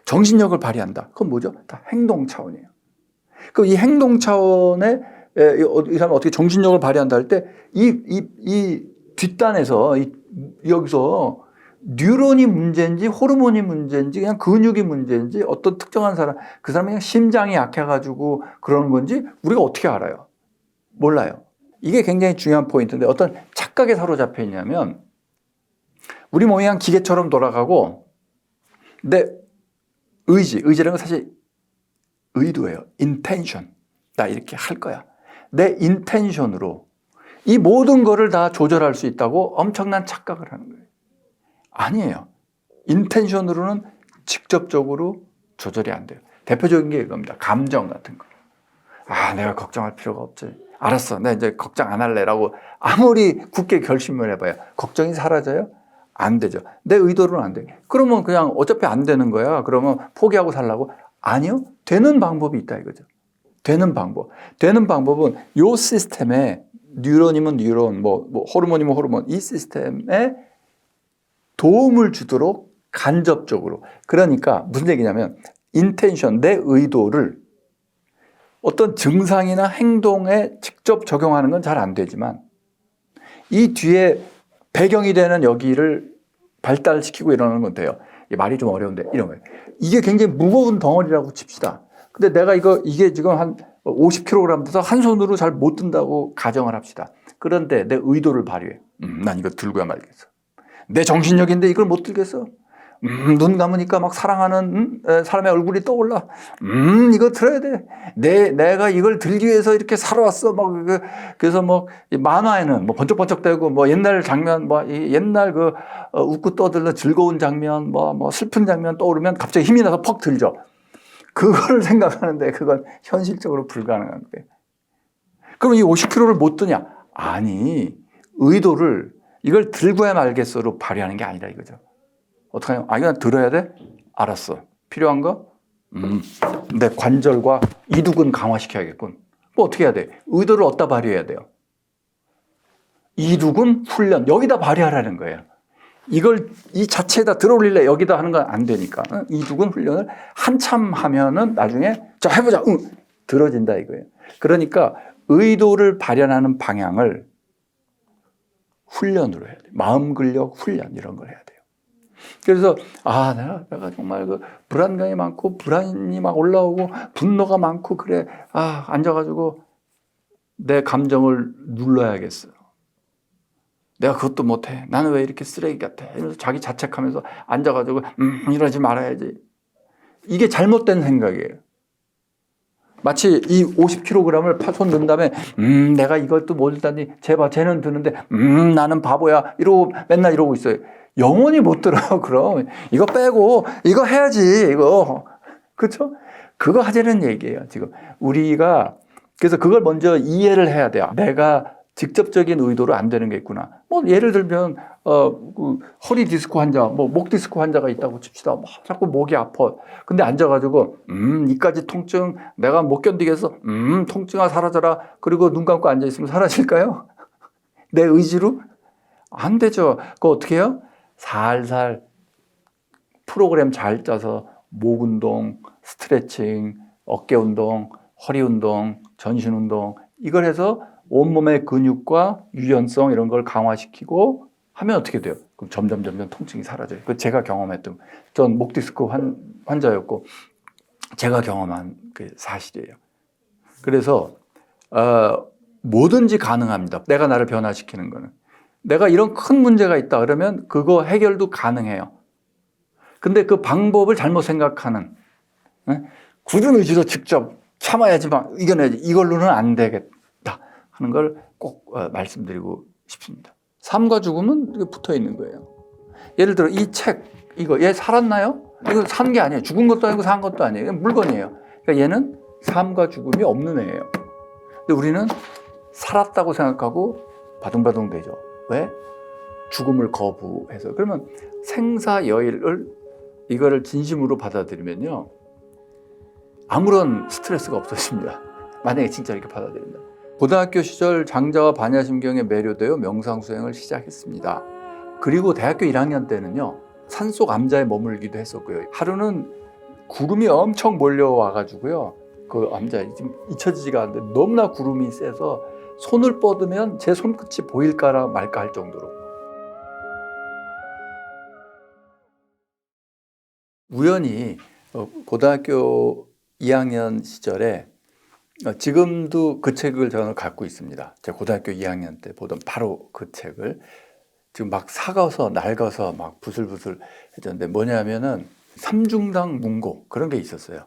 정신력을 발휘한다. 그건 뭐죠? 다 행동 차원이에요. 그럼 이 행동 차원에 이 사람이 어떻게 정신력을 발휘한다 할 때 이 뒷단에서 여기서 뉴런이 문제인지 호르몬이 문제인지 그냥 근육이 문제인지 어떤 특정한 사람, 그 사람이 그냥 심장이 약해가지고 그러는 건지 우리가 어떻게 알아요? 몰라요. 이게 굉장히 중요한 포인트인데 어떤 착각에 사로잡혀 있냐면 우리 몸이 그냥 기계처럼 돌아가고 내 의지라는 건 사실 의도예요. intention. 나 이렇게 할 거야. 내 intention으로 이 모든 거를 다 조절할 수 있다고 엄청난 착각을 하는 거예요. 아니에요. intention으로는 직접적으로 조절이 안 돼요. 대표적인 게 이겁니다. 감정 같은 거. 내가 걱정할 필요가 없지. 알았어. 나 이제 걱정 안 할래라고 아무리 굳게 결심을 해봐요. 걱정이 사라져요? 안 되죠. 내 의도로는 안 돼. 그러면 그냥 어차피 안 되는 거야. 그러면 포기하고 살라고? 아니요. 되는 방법이 있다 이거죠. 되는 방법. 되는 방법은 요 시스템에 뉴런이면 뉴런, 호르몬이면 호르몬, 이 시스템에 도움을 주도록 간접적으로. 그러니까 무슨 얘기냐면 인텐션, 내 의도를 어떤 증상이나 행동에 직접 적용하는 건 잘 안 되지만 이 뒤에 배경이 되는 여기를 발달시키고 이러는 건 돼요. 말이 좀 어려운데 이런 거예요. 이게 굉장히 무거운 덩어리라고 칩시다. 근데 내가 이게 지금 한 50kg 돼서 한 손으로 잘 못 든다고 가정을 합시다. 그런데 내 의도를 발휘해. 난 이거 들고야 말겠어. 내 정신력인데 이걸 못 들겠어. 눈 감으니까 막 사랑하는 사람의 얼굴이 떠올라. 이거 들어야 돼. 내가 이걸 들기 위해서 이렇게 살아왔어. 그래서 만화에는 번쩍번쩍대고 옛날 장면, 옛날 웃고 떠들는 즐거운 장면, 슬픈 장면 떠오르면 갑자기 힘이 나서 퍽 들죠. 그거를 생각하는데 그건 현실적으로 불가능한 거예요. 그럼 이 50kg를 못 드냐? 아니, 의도를 이걸 들고야 말겠어로 발휘하는 게 아니라 이거죠. 어떡하냐? 이건 들어야 돼? 알았어. 필요한 거? 내 관절과 이두근 강화시켜야겠군. 어떻게 해야 돼? 의도를 어디다 발휘해야 돼요? 이두근 훈련. 여기다 발휘하라는 거예요. 이걸 이 자체에다 들어올릴래? 여기다 하는 건 안 되니까. 이두근 훈련을 한참 하면은 나중에 자, 해보자. 들어진다 이거예요. 그러니까 의도를 발현하는 방향을 훈련으로 해야 돼요. 마음 근력 훈련 이런 걸 해야 돼요. 그래서 내가 정말 불안감이 많고 불안이 막 올라오고 분노가 많고 그래. 앉아가지고 내 감정을 눌러야겠어요. 내가 그것도 못해. 나는 왜 이렇게 쓰레기 같아. 이러면서 자기 자책하면서 앉아가지고 이러지 말아야지. 이게 잘못된 생각이에요. 마치 이 50kg을 손 든 다음에 내가 이것도 못 들다니 제발 쟤는 드는데 나는 바보야 이러고 맨날 이러고 있어요. 영원히 못 들어요. 그럼 이거 빼고 이거 해야지 이거. 그렇죠? 그거 하자는 얘기예요. 지금 우리가 그래서 그걸 먼저 이해를 해야 돼요. 내가 직접적인 의도로 안 되는 게 있구나. 뭐 예를 들면 그 허리 디스크 환자, 뭐 목 디스크 환자가 있다고 칩시다. 뭐 자꾸 목이 아파. 근데 앉아가지고 이까지 통증 내가 못 견디겠어. 통증아 사라져라. 그리고 눈 감고 앉아 있으면 사라질까요? 내 의지로? 안 되죠. 그거 어떻게 해요? 살살 프로그램 잘 짜서 목 운동, 스트레칭, 어깨 운동, 허리 운동, 전신 운동 이걸 해서 온몸의 근육과 유연성 이런 걸 강화시키고 하면 어떻게 돼요? 그럼 점점 통증이 사라져요. 그 제가 경험했던, 전 목 디스크 환자였고 제가 경험한 그 사실이에요. 그래서 뭐든지 가능합니다. 내가 나를 변화시키는 거는. 내가 이런 큰 문제가 있다 그러면 그거 해결도 가능해요. 근데 그 방법을 잘못 생각하는, 굳은 의지로 직접 참아야지만 이겨내야지, 이걸로는 안 되겠다 하는 걸 꼭 말씀드리고 싶습니다. 삶과 죽음은 붙어 있는 거예요. 예를 들어 이 책, 이거 얘 살았나요? 이거 산 게 아니에요. 죽은 것도 아니고 산 것도 아니에요. 물건이에요. 그러니까 얘는 삶과 죽음이 없는 애예요. 근데 우리는 살았다고 생각하고 바둥바둥 되죠. 왜? 죽음을 거부해서. 그러면 생사여일을 이거를 진심으로 받아들이면요, 아무런 스트레스가 없어집니다. 만약에 진짜 이렇게 받아들인다. 고등학교 시절 장자와 반야심경에 매료되어 명상수행을 시작했습니다. 그리고 대학교 1학년 때는요, 산속 암자에 머물기도 했었고요. 하루는 구름이 엄청 몰려와가지고요, 그 암자에 지금 잊혀지지가 않는데 너무나 구름이 세서 손을 뻗으면 제 손끝이 보일까라 말까 할 정도로. 우연히 고등학교 2학년 시절에 지금도 그 책을 저는 갖고 있습니다. 제가 고등학교 2학년 때 보던 바로 그 책을 지금 막 사가서 낡아서 막 부슬부슬 했는데, 뭐냐면은 삼중당 문고 그런 게 있었어요.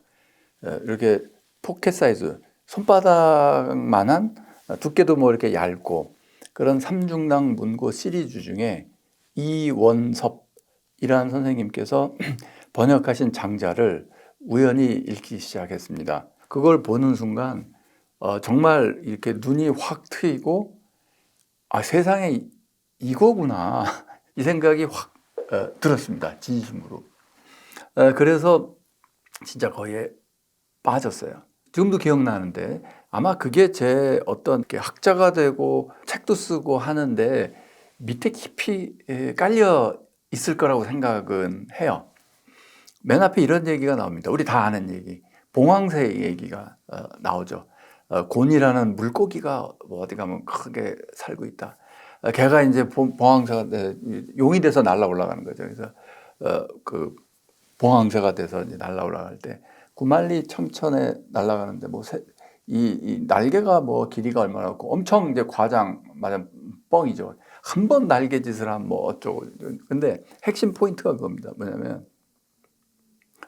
이렇게 포켓 사이즈, 손바닥만한, 두께도 뭐 이렇게 얇고 그런 삼중당 문고 시리즈 중에 이원섭이라는 선생님께서 번역하신 장자를 우연히 읽기 시작했습니다. 그걸 보는 순간 정말 이렇게 눈이 확 트이고, 아, 세상에 이거구나 이 생각이 확 들었습니다. 진심으로. 그래서 진짜 거기에 빠졌어요. 지금도 기억나는데 아마 그게 제 어떤 학자가 되고 책도 쓰고 하는데 밑에 깊이 깔려 있을 거라고 생각은 해요. 맨 앞에 이런 얘기가 나옵니다. 우리 다 아는 얘기, 봉황새 얘기가 나오죠. 곤이라는 물고기가 뭐 어디 가면 크게 살고 있다. 걔가 이제 봉황새가 용이 돼서 날아 올라가는 거죠. 그래서 그 봉황새가 돼서 이제 날아 올라갈 때 구만리 청천에 날아가는데 뭐 이 날개가 뭐 길이가 얼마나 없고 엄청 이제 맞아 뻥이죠. 한 번 날개짓을 하면 뭐 어쩌고. 근데 핵심 포인트가 그겁니다. 뭐냐면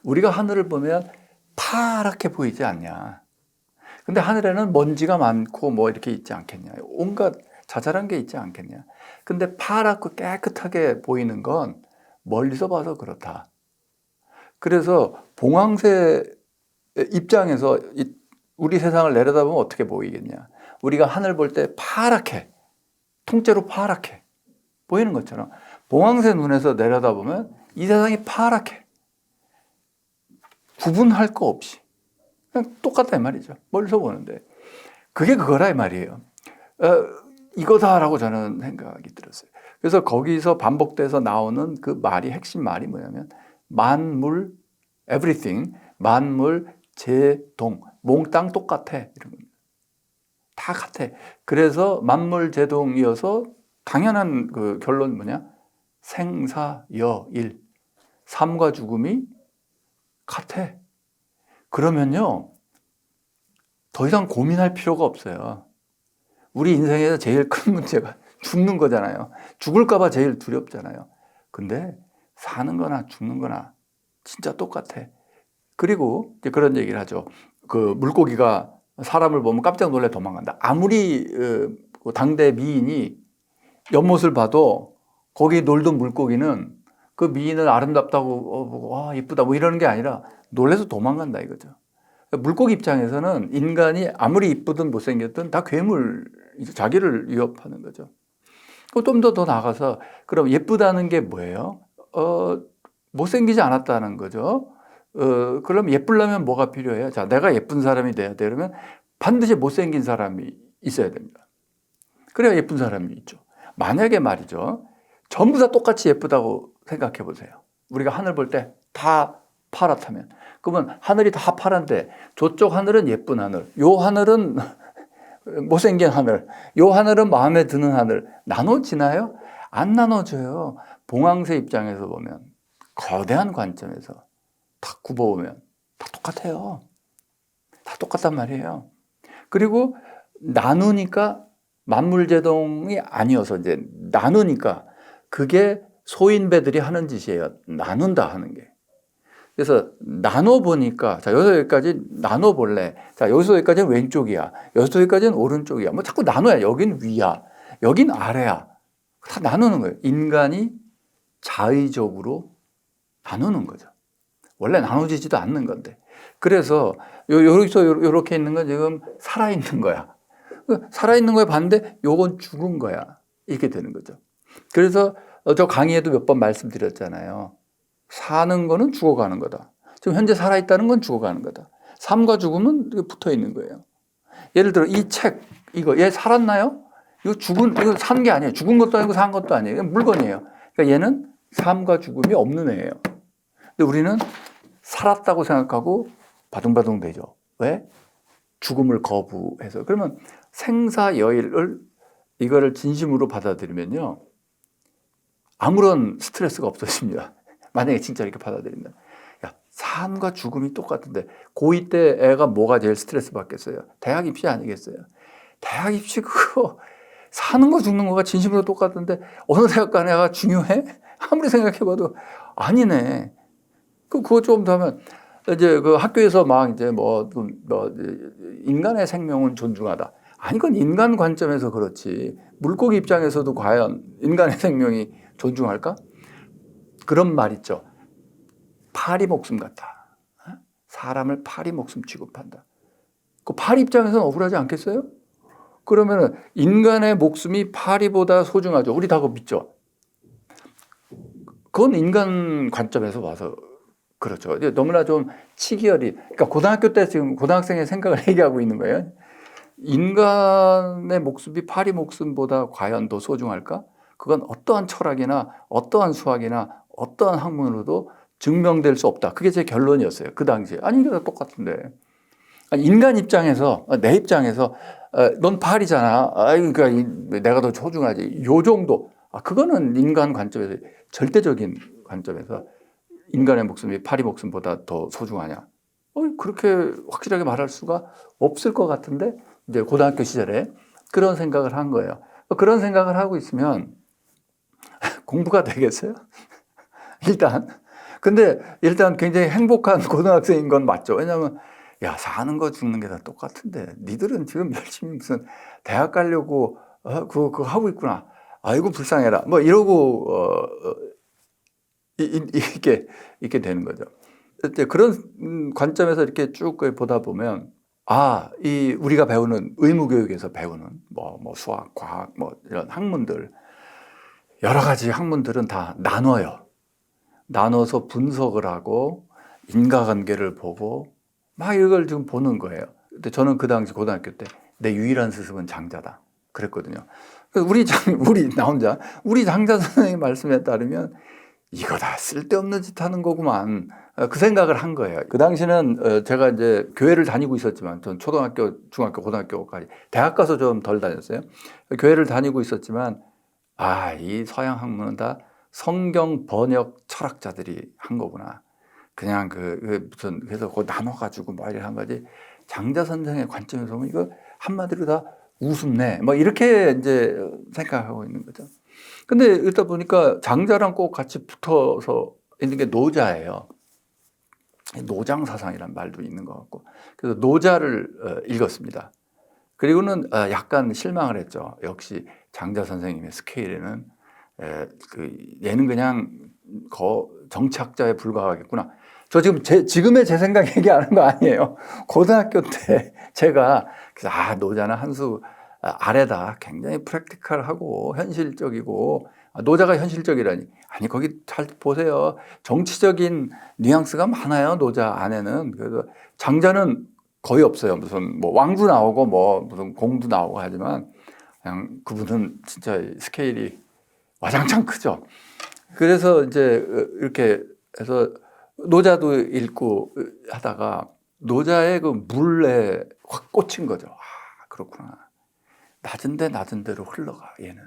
우리가 하늘을 보면 파랗게 보이지 않냐. 근데 하늘에는 먼지가 많고 뭐 이렇게 있지 않겠냐. 온갖 자잘한 게 있지 않겠냐. 근데 파랗고 깨끗하게 보이는 건 멀리서 봐서 그렇다. 그래서 봉황새 입장에서 우리 세상을 내려다보면 어떻게 보이겠냐. 우리가 하늘 볼 때 파랗게, 통째로 파랗게 보이는 것처럼 봉황새 눈에서 내려다보면 이 세상이 파랗게, 구분할 거 없이 그냥 똑같다 이 말이죠. 멀리서 보는데 그게 그거라 이 말이에요. 이거다라고 저는 생각이 들었어요. 그래서 거기서 반복돼서 나오는 그 말이, 핵심 말이 뭐냐면 만물, everything, 만물, 제동, 몽땅 똑같아 이런 겁니다. 다 같아. 그래서 만물 제동이어서 당연한 그 결론 뭐냐? 생사여일, 삶과 죽음이 같아. 그러면요, 더 이상 고민할 필요가 없어요. 우리 인생에서 제일 큰 문제가 죽는 거잖아요. 죽을까봐 제일 두렵잖아요. 근데 사는 거나 죽는 거나 진짜 똑같아. 그리고 이제 그런 얘기를 하죠. 그 물고기가 사람을 보면 깜짝 놀래 도망간다. 아무리 당대 미인이 연못을 봐도 거기 놀던 물고기는 그 미인을 아름답다고 보고 와 이쁘다 뭐 이러는 게 아니라 놀래서 도망간다 이거죠. 물고기 입장에서는 인간이 아무리 이쁘든 못생겼든 다 괴물, 자기를 위협하는 거죠. 좀 더 나아가서 그럼 예쁘다는 게 뭐예요? 못생기지 않았다는 거죠. 그럼 예쁘려면 뭐가 필요해요? 자, 내가 예쁜 사람이 돼야 돼. 그러면 반드시 못생긴 사람이 있어야 됩니다. 그래야 예쁜 사람이 있죠. 만약에 말이죠. 전부 다 똑같이 예쁘다고 생각해 보세요. 우리가 하늘 볼 때 다 파랗다면. 그러면 하늘이 다 파란데 저쪽 하늘은 예쁜 하늘, 요 하늘은 못생긴 하늘, 요 하늘은 마음에 드는 하늘. 나눠지나요? 안 나눠져요. 봉황새 입장에서 보면 거대한 관점에서 딱 굽어보면 다 똑같아요. 다 똑같단 말이에요. 그리고 나누니까 만물제동이 아니어서 이제 나누니까 그게 소인배들이 하는 짓이에요. 나눈다 하는 게. 그래서 나눠보니까 자 여기까지 나눠볼래. 자 여기까지는 왼쪽이야. 여기까지는 오른쪽이야. 뭐 자꾸 나눠야. 여긴 위야. 여긴 아래야. 다 나누는 거예요. 인간이 자의적으로 나누는 거죠. 원래 나눠지지도 않는 건데. 그래서 여기서 이렇게 있는 건 지금 살아있는 거야. 살아있는 거에 반대 요건 죽은 거야. 이렇게 되는 거죠. 그래서 저 강의에도 몇 번 말씀드렸잖아요. 사는 거는 죽어가는 거다. 지금 현재 살아있다는 건 죽어가는 거다. 삶과 죽음은 붙어 있는 거예요. 예를 들어 이 책, 얘 살았나요? 이거 산 게 아니에요. 죽은 것도 아니고 산 것도 아니에요. 물건이에요. 그러니까 얘는 삶과 죽음이 없는 애예요. 근데 우리는 살았다고 생각하고 바둥바둥 되죠. 왜? 죽음을 거부해서. 그러면 생사여일을 이거를 진심으로 받아들이면요. 아무런 스트레스가 없어집니다. 만약에 진짜 이렇게 받아들인다. 야, 삶과 죽음이 똑같은데 고2 때 애가 뭐가 제일 스트레스 받겠어요? 대학 입시 아니겠어요? 대학 입시 그거 사는 거 죽는 거가 진심으로 똑같은데 어느 대학 간 애가 중요해? 아무리 생각해봐도 아니네. 그거 조금 더 하면 이제 그 학교에서 막 이제 인간의 생명은 존중하다. 아니, 그건 인간 관점에서 그렇지. 물고기 입장에서도 과연 인간의 생명이 존중할까? 그런 말 있죠. 파리 목숨 같다. 사람을 파리 목숨 취급한다. 그 파리 입장에서는 억울하지 않겠어요? 그러면 인간의 목숨이 파리보다 소중하죠. 우리 다 그거 믿죠. 그건 인간 관점에서 봐서 그렇죠. 너무나 좀 치기 어린. 그러니까 고등학교 때 지금 고등학생의 생각을 얘기하고 있는 거예요. 인간의 목숨이 파리 목숨보다 과연 더 소중할까? 그건 어떠한 철학이나 어떠한 수학이나 어떠한 학문으로도 증명될 수 없다. 그게 제 결론이었어요. 그 당시에. 아니, 이게 다 똑같은데. 인간 입장에서, 내 입장에서, 넌 파리잖아. 그러니까 내가 더 소중하지. 요 정도. 그거는 인간 관점에서, 절대적인 관점에서 인간의 목숨이 파리 목숨보다 더 소중하냐. 그렇게 확실하게 말할 수가 없을 것 같은데, 이제 고등학교 시절에 그런 생각을 한 거예요. 그런 생각을 하고 있으면 공부가 되겠어요? 일단. 근데 일단 굉장히 행복한 고등학생인 건 맞죠. 왜냐하면 야, 사는 거 죽는 게 다 똑같은데 니들은 지금 열심히 무슨 대학 가려고 그거 하고 있구나. 아이고 불쌍해라. 뭐 이러고 이렇게 되는 거죠. 그런 관점에서 이렇게 쭉 보다 보면 이 우리가 배우는 의무교육에서 배우는 뭐 수학, 과학, 뭐 이런 학문들 여러 가지 학문들은 다 나눠요. 나눠서 분석을 하고 인과관계를 보고 막 이걸 지금 보는 거예요. 근데 저는 그 당시 고등학교 때 내 유일한 스승은 장자다 그랬거든요. 우리 나 혼자 우리 장자 선생님 말씀에 따르면 이거 다 쓸데없는 짓 하는 거구만. 그 생각을 한 거예요. 그 당시는 제가 이제 교회를 다니고 있었지만, 전 초등학교, 중학교, 고등학교까지, 대학 가서 좀 덜 다녔어요. 교회를 다니고 있었지만, 이 서양 학문은 다 성경 번역 철학자들이 한 거구나. 그냥 그래서 그거 나눠가지고 뭐 이렇게 한 거지. 장자 선생의 관점에서 보면 이거 한마디로 다 우습네. 뭐 이렇게 이제 생각하고 있는 거죠. 근데 이러다 보니까 장자랑 꼭 같이 붙어서 있는 게 노자예요. 노장사상이란 말도 있는 것 같고. 그래서 노자를 읽었습니다. 그리고는 약간 실망을 했죠. 역시 장자 선생님의 스케일에는 얘는 그냥 정치학자에 불과하겠구나. 저 지금의 제 생각 얘기하는 거 아니에요. 고등학교 때 제가 그래서 노자는 한 수 아래다. 굉장히 프랙티컬하고 현실적이고 노자가 현실적이라니. 아니 거기 잘 보세요. 정치적인 뉘앙스가 많아요. 노자 안에는. 그래서 장자는 거의 없어요. 무슨 뭐 왕도 나오고 뭐 무슨 공도 나오고 하지만 그냥 그분은 진짜 스케일이 와장창 크죠. 그래서 이제 이렇게 해서 노자도 읽고 하다가 노자의 그 물에 확 꽂힌 거죠. 그렇구나. 낮은데 낮은 대로 흘러가 얘는.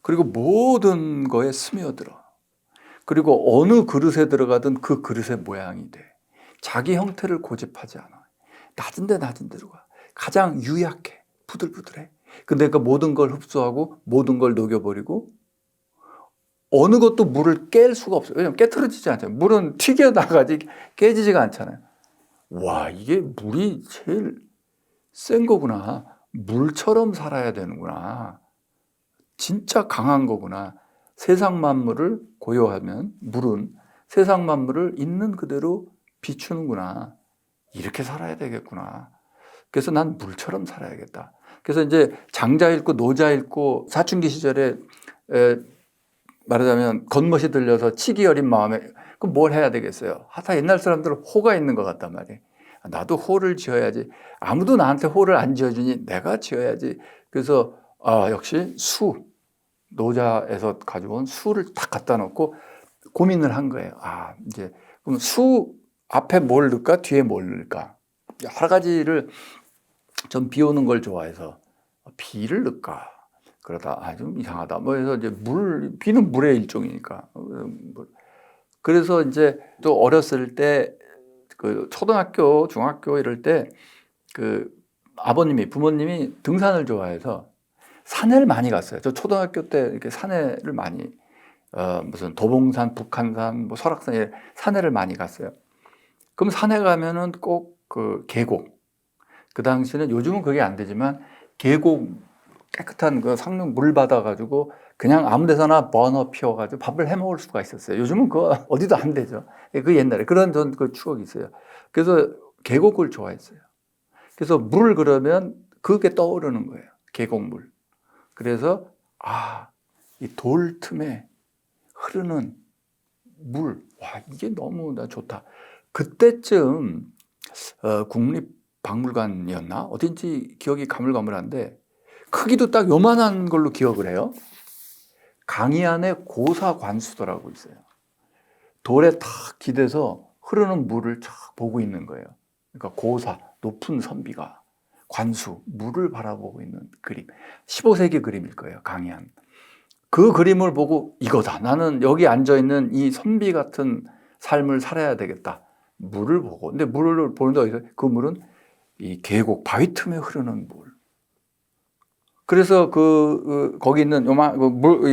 그리고 모든 거에 스며들어. 그리고 어느 그릇에 들어가든 그 그릇의 모양이 돼. 자기 형태를 고집하지 않아. 낮은데 낮은 대로 가. 가장 유약해. 부들부들해. 근데 그 모든 걸 흡수하고 모든 걸 녹여버리고 어느 것도 물을 깰 수가 없어요. 왜냐면 깨트려지지 않잖아요. 물은 튀겨나가지 깨지지가 않잖아요. 와, 이게 물이 제일 센 거구나. 물처럼 살아야 되는구나. 진짜 강한 거구나. 세상 만물을 고요하면 물은 세상 만물을 있는 그대로 비추는구나. 이렇게 살아야 되겠구나. 그래서 난 물처럼 살아야겠다. 그래서 이제 장자 읽고 노자 읽고 사춘기 시절에 말하자면 겉멋이 들려서 치기 어린 마음에 그럼 뭘 해야 되겠어요? 다 옛날 사람들은 호가 있는 것 같단 말이에요. 나도 호를 지어야지. 아무도 나한테 호를 안 지어주니 내가 지어야지. 그래서 역시 수, 노자에서 가져온 수를 딱 갖다 놓고 고민을 한 거예요. 이제 그럼 수 앞에 뭘 넣을까? 뒤에 뭘 넣을까? 여러 가지를 전 비 오는 걸 좋아해서 비를 넣을까? 그러다 좀 이상하다. 뭐 해서 이제 비는 물의 일종이니까. 그래서 이제 또 어렸을 때 그 초등학교, 중학교 이럴 때 그 부모님이 등산을 좋아해서 산에를 많이 갔어요. 저 초등학교 때 이렇게 산에를 많이 무슨 도봉산, 북한산, 뭐 설악산 산에를 많이 갔어요. 그럼 산에 가면은 꼭 그 계곡. 그 당시는 요즘은 그게 안 되지만 계곡 깨끗한 그 상류 물 받아가지고 그냥 아무 데서나 버너 피워가지고 밥을 해 먹을 수가 있었어요. 요즘은 그거 어디도 안 되죠. 그 옛날에 그런 전 그 추억이 있어요. 그래서 계곡을 좋아했어요. 그래서 물 그러면 그게 떠오르는 거예요. 계곡물. 그래서 이 돌 틈에 흐르는 물, 와 이게 너무 나 좋다. 그때쯤 국립박물관이었나 어딘지 기억이 가물가물한데 크기도 딱 요만한 걸로 기억을 해요. 강이 안에 고사관수도라고 있어요. 돌에 탁 기대서 흐르는 물을 쫙 보고 있는 거예요. 그러니까 고사, 높은 선비가 관수, 물을 바라보고 있는 그림. 15세기 그림일 거예요, 강이 안. 그 그림을 보고 이거다. 나는 여기 앉아있는 이 선비 같은 삶을 살아야 되겠다. 물을 보고. 근데 물을 보는데 어디서? 그 물은 이 계곡, 바위 틈에 흐르는 물. 그래서 거기 있는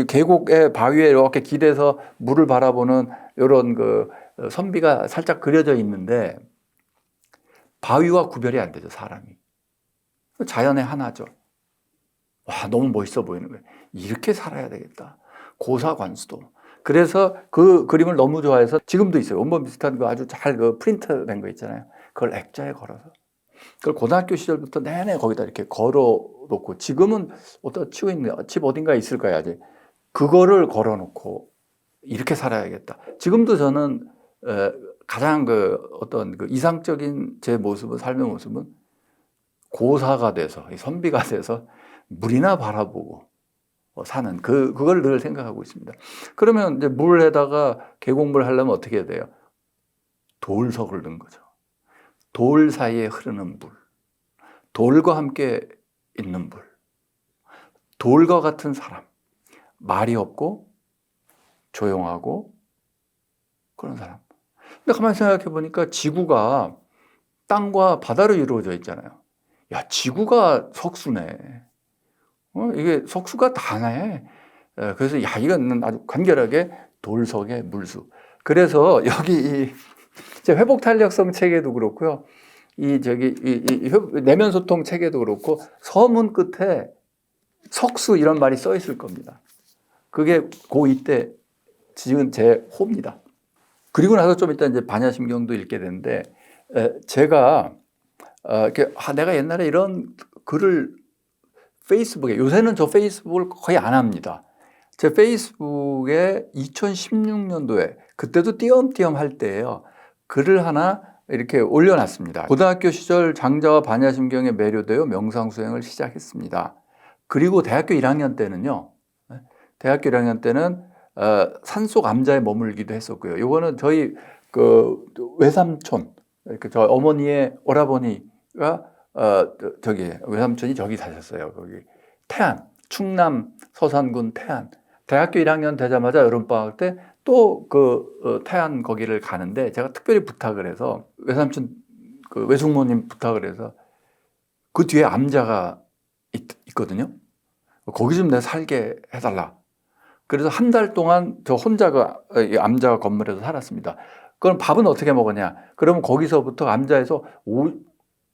계곡의 바위에 이렇게 기대서 물을 바라보는 이런 선비가 살짝 그려져 있는데 바위와 구별이 안 되죠, 사람이. 자연의 하나죠. 와, 너무 멋있어 보이는 거예요. 이렇게 살아야 되겠다. 고사관수도. 그래서 그 그림을 너무 좋아해서 지금도 있어요. 원본 비슷한 거 아주 잘 프린트 된 거 있잖아요. 그걸 액자에 걸어서. 그걸 고등학교 시절부터 내내 거기다 이렇게 걸어 놓고 지금은 어디다 치고 있는 집 어딘가에 있을 거야, 아직. 그거를 걸어 놓고 이렇게 살아야겠다. 지금도 저는 가장 어떤 이상적인 제 모습은, 삶의 모습은 고사가 돼서, 선비가 돼서 물이나 바라보고 사는 그걸 늘 생각하고 있습니다. 그러면 이제 물에다가 계곡물 하려면 어떻게 해야 돼요? 돌석을 넣은 거죠. 돌 사이에 흐르는 물. 돌과 함께 있는 물. 돌과 같은 사람. 말이 없고 조용하고 그런 사람. 근데 가만히 생각해 보니까 지구가 땅과 바다로 이루어져 있잖아요. 야, 지구가 석수네. 이게 석수가 다네. 그래서 야, 이건 아주 간결하게 돌석의 물수. 그래서 여기 제 회복 탄력성 책에도 그렇고요. 이 내면 소통 책에도 그렇고 서문 끝에 석수 이런 말이 써 있을 겁니다. 그게 고2 때 지은 제 호입니다. 그리고 나서 좀 이따 이제 반야심경도 읽게 되는데 제가 내가 옛날에 이런 글을 페이스북에, 요새는 저 페이스북을 거의 안 합니다. 제 페이스북에 2016년도에 그때도 띄엄띄엄 할 때예요. 글을 하나 이렇게 올려놨습니다. 고등학교 시절 장자와 반야심경에 매료되어 명상수행을 시작했습니다. 그리고 대학교 1학년 때는요. 대학교 1학년 때는 산속 암자에 머물기도 했었고요. 요거는 저희 그 외삼촌, 저 어머니의 오라버니가 저기 외삼촌이 저기 사셨어요. 거기 태안, 충남 서산군 태안. 대학교 1학년 되자마자 여름방학 때 또 태안 거기를 가는데 제가 특별히 부탁을 해서 외삼촌 그 외숙모님 부탁을 해서 그 뒤에 암자가 있거든요. 거기 좀 내가 살게 해달라. 그래서 한 달 동안 저 혼자가 암자 건물에서 살았습니다. 그럼 밥은 어떻게 먹었냐? 그러면 거기서부터 암자에서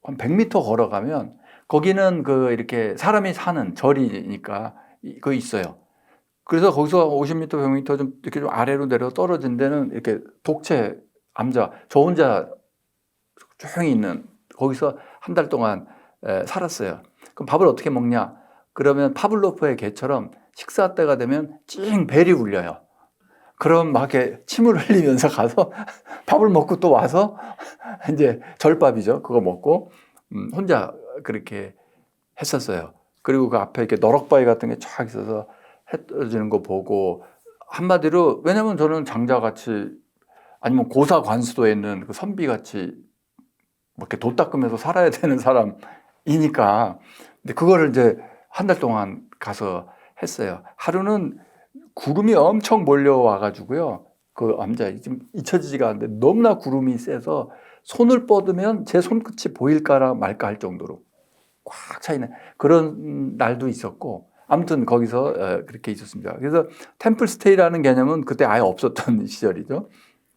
한 100m 걸어가면 거기는 이렇게 사람이 사는 절이니까 그거 있어요. 그래서 거기서 50m, 100m 좀 이렇게 좀 아래로 내려 떨어진 데는 이렇게 독채 암자, 저 혼자 조용히 있는 거기서 한 달 동안 살았어요. 그럼 밥을 어떻게 먹냐? 그러면 파블로프의 개처럼 식사 때가 되면 찡 벨이 울려요. 그럼 막 이렇게 침을 흘리면서 가서 밥을 먹고 또 와서 이제 절밥이죠. 그거 먹고 혼자 그렇게 했었어요. 그리고 그 앞에 이렇게 너럭바위 같은 게 쫙 있어서 해 떠지는 거 보고 한마디로 왜냐면 저는 장자같이 아니면 고사 관수도에 있는 그 선비같이 뭐 이렇게 도 닦으면서 살아야 되는 사람이니까 근데 그거를 이제 한 달 동안 가서 했어요. 하루는 구름이 엄청 몰려와 가지고요. 그 암자 지금 잊혀지지가 않는데 너무나 구름이 세서 손을 뻗으면 제 손끝이 보일까라 말까 할 정도로 꽉 차 있는 그런 날도 있었고 아무튼 거기서 그렇게 있었습니다. 그래서 템플스테이라는 개념은 그때 아예 없었던 시절이죠.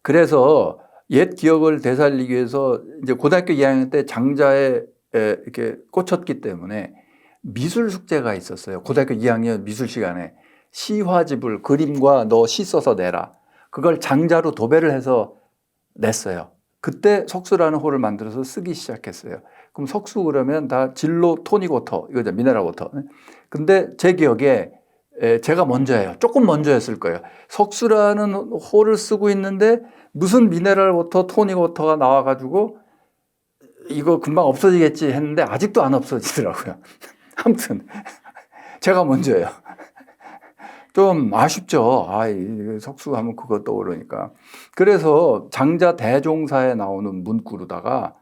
그래서 옛 기억을 되살리기 위해서 이제 고등학교 2학년 때 장자에 이렇게 꽂혔기 때문에 미술 숙제가 있었어요. 고등학교 2학년 미술 시간에 시화집을 그림과 너 시 써서 내라. 그걸 장자로 도배를 해서 냈어요. 그때 석수라는 호를 만들어서 쓰기 시작했어요. 그럼 석수 그러면 다 진로 토닉 워터, 이거죠. 미네랄 워터. 근데 제 기억에 제가 먼저예요. 조금 먼저 했을 거예요. 석수라는 호를 쓰고 있는데 무슨 미네랄 워터, 토닉 워터가 나와가지고 이거 금방 없어지겠지 했는데 아직도 안 없어지더라고요. 아무튼 제가 먼저예요. 좀 아쉽죠. 석수 하면 그거 떠오르니까. 그래서 장자 대종사에 나오는 문구로다가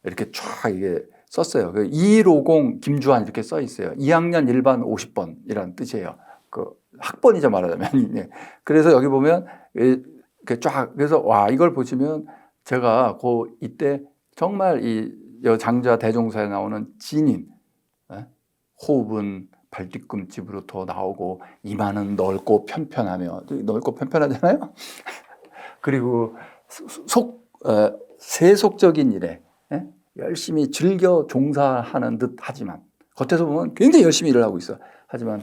이렇게 쫙 이게 썼어요. 2150 김주한 이렇게 써 있어요. 2학년 1반 50번이라는 뜻이에요. 그 학번이죠, 말하자면. 그래서 여기 보면 이렇게 쫙 그래서 이걸 보시면 제가 이때 정말 이 장자 대종사에 나오는 진인 호흡은 발뒤꿈치부터 나오고 이마는 넓고 편편하며 넓고 편편하잖아요. 그리고 세속적인 일에 열심히 즐겨 종사하는 듯 하지만 겉에서 보면 굉장히 열심히 일을 하고 있어. 하지만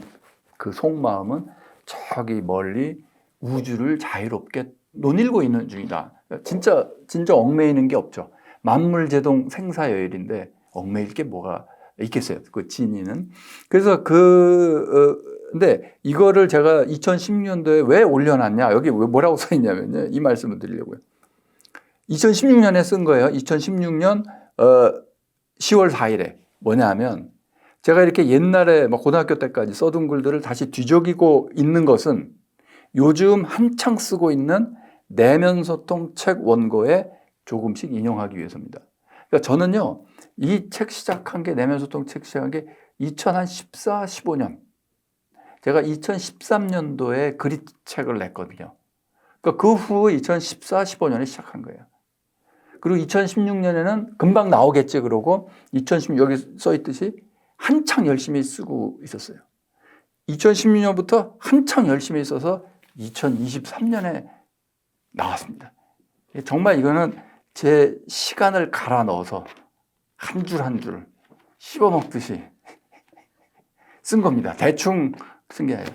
그 속마음은 저기 멀리 우주를 자유롭게 논일고 있는 중이다. 진짜 얽매이는 게 없죠. 만물제동 생사여일인데 얽매일 게 뭐가 있겠어요. 그 진이는. 그래서 근데 이거를 제가 2016년도에 왜 올려놨냐? 여기 왜 뭐라고 써 있냐면요. 이 말씀을 드리려고요. 2016년에 쓴 거예요. 2016년 10월 4일에 뭐냐 하면 제가 이렇게 옛날에 고등학교 때까지 써둔 글들을 다시 뒤적이고 있는 것은 요즘 한창 쓰고 있는 내면소통 책 원고에 조금씩 인용하기 위해서입니다. 그러니까 저는요, 이 책 시작한 게, 내면소통 책 시작한 게 2014, 15년. 제가 2013년도에 그림책을 냈거든요. 그러니까 그 후 2014, 15년에 시작한 거예요. 그리고 2016년에는 금방 나오겠지 그러고 2016 여기 써 있듯이 한창 열심히 쓰고 있었어요. 2016년부터 한창 열심히 써서 2023년에 나왔습니다. 정말 이거는 제 시간을 갈아 넣어서 한 줄 한 줄 씹어먹듯이 쓴 겁니다. 대충 쓴 게 아니라.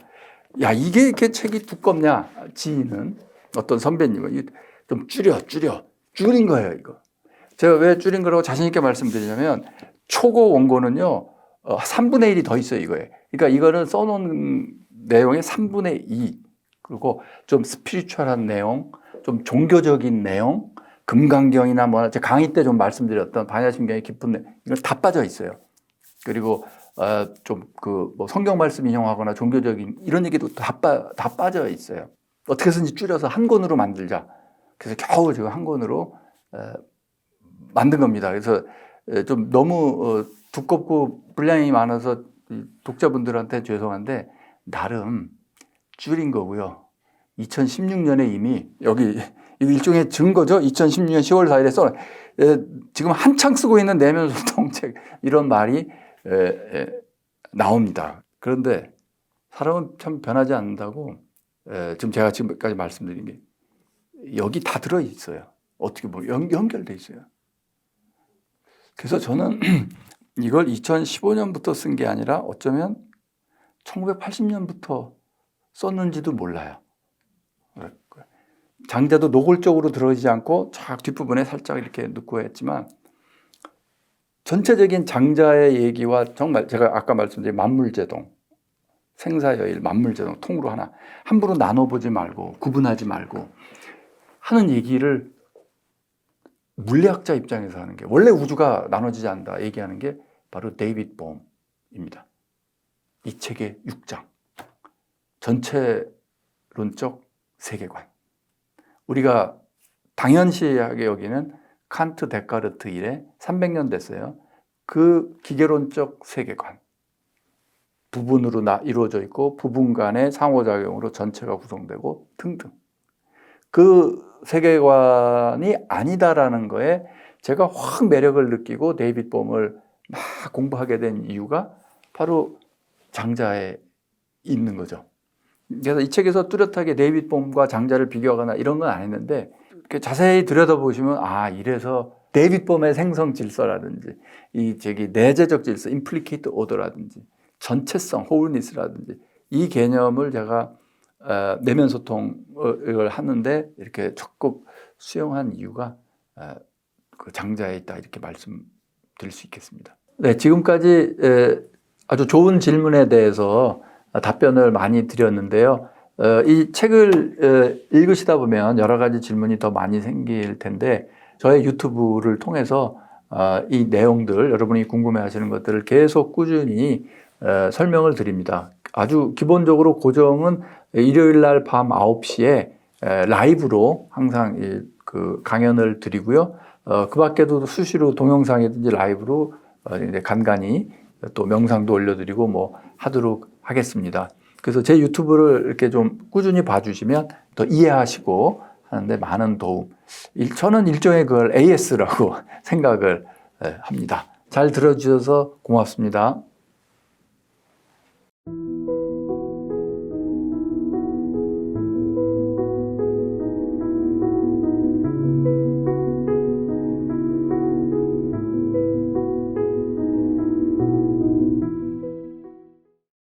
야, 이게 이렇게 책이 두껍냐? 지인은 어떤 선배님은 좀 줄인 거예요, 이거. 제가 왜 줄인 거라고 자신있게 말씀드리냐면 초고 원고는요, 3분의 1이 더 있어요, 이거에. 그러니까 이거는 써놓은 내용의 3분의 2. 그리고 좀 스피리추얼한 내용, 좀 종교적인 내용, 금강경이나 뭐, 제가 강의 때 좀 말씀드렸던 반야심경의 깊은 내용, 이건 다 빠져 있어요. 그리고 좀 뭐 성경 말씀 인용하거나 종교적인 이런 얘기도 다 빠져 있어요. 어떻게 해서든지 줄여서 한 권으로 만들자. 그래서 겨우 지금 한 권으로 만든 겁니다. 그래서 좀 너무 두껍고 분량이 많아서 독자분들한테 죄송한데 나름 줄인 거고요. 2016년에 이미 여기 일종의 증거죠. 2016년 10월 4일에 써 지금 한창 쓰고 있는 내면 소통책 이런 말이 나옵니다. 그런데 사람은 참 변하지 않는다고 지금 제가 지금까지 말씀드린 게 여기 다 들어 있어요. 어떻게 보면 연결돼 있어요. 그래서 저는 이걸 2015년부터 쓴 게 아니라 어쩌면 1980년부터 썼는지도 몰라요. 장자도 노골적으로 들어오지 않고 쫙 뒷부분에 살짝 이렇게 넣고 했지만 전체적인 장자의 얘기와 정말 제가 아까 말씀드린 만물제동, 생사여일, 만물제동 통으로 하나 함부로 나눠보지 말고 구분하지 말고 하는 얘기를 물리학자 입장에서 하는 게 원래 우주가 나눠지지 않는다 얘기하는 게 바로 데이비드 봄입니다. 이 책의 6장 전체론적 세계관 우리가 당연시하게 여기는 칸트, 데카르트 이래 300년 됐어요. 그 기계론적 세계관 부분으로 이루어져 있고 부분 간의 상호작용으로 전체가 구성되고 등등 그 세계관이 아니다라는 거에 제가 확 매력을 느끼고 데이비드 봄을 막 공부하게 된 이유가 바로 장자에 있는 거죠. 그래서 이 책에서 뚜렷하게 데이비드 봄과 장자를 비교하거나 이런 건 안 했는데 자세히 들여다보시면 이래서 데이비드 봄의 생성 질서라든지 내재적 질서, 임플리케이트 오더라든지 전체성, 홀니스라든지 이 개념을 제가 내면 소통을 하는데 이렇게 적극 수용한 이유가 그 장자에 있다 이렇게 말씀드릴 수 있겠습니다. 네, 지금까지 아주 좋은 질문에 대해서 답변을 많이 드렸는데요. 이 책을 읽으시다 보면 여러 가지 질문이 더 많이 생길 텐데 저의 유튜브를 통해서 이 내용들 여러분이 궁금해하시는 것들을 계속 꾸준히 설명을 드립니다. 아주 기본적으로 고정은 일요일 날 밤 9시에 라이브로 항상 그 강연을 드리고요. 그 밖에도 수시로 동영상이든지 라이브로 이제 간간히 또 명상도 올려드리고 뭐 하도록 하겠습니다. 그래서 제 유튜브를 이렇게 좀 꾸준히 봐주시면 더 이해하시고 하는데 많은 도움. 저는 일종의 그걸 AS라고 생각을 합니다. 잘 들어주셔서 고맙습니다.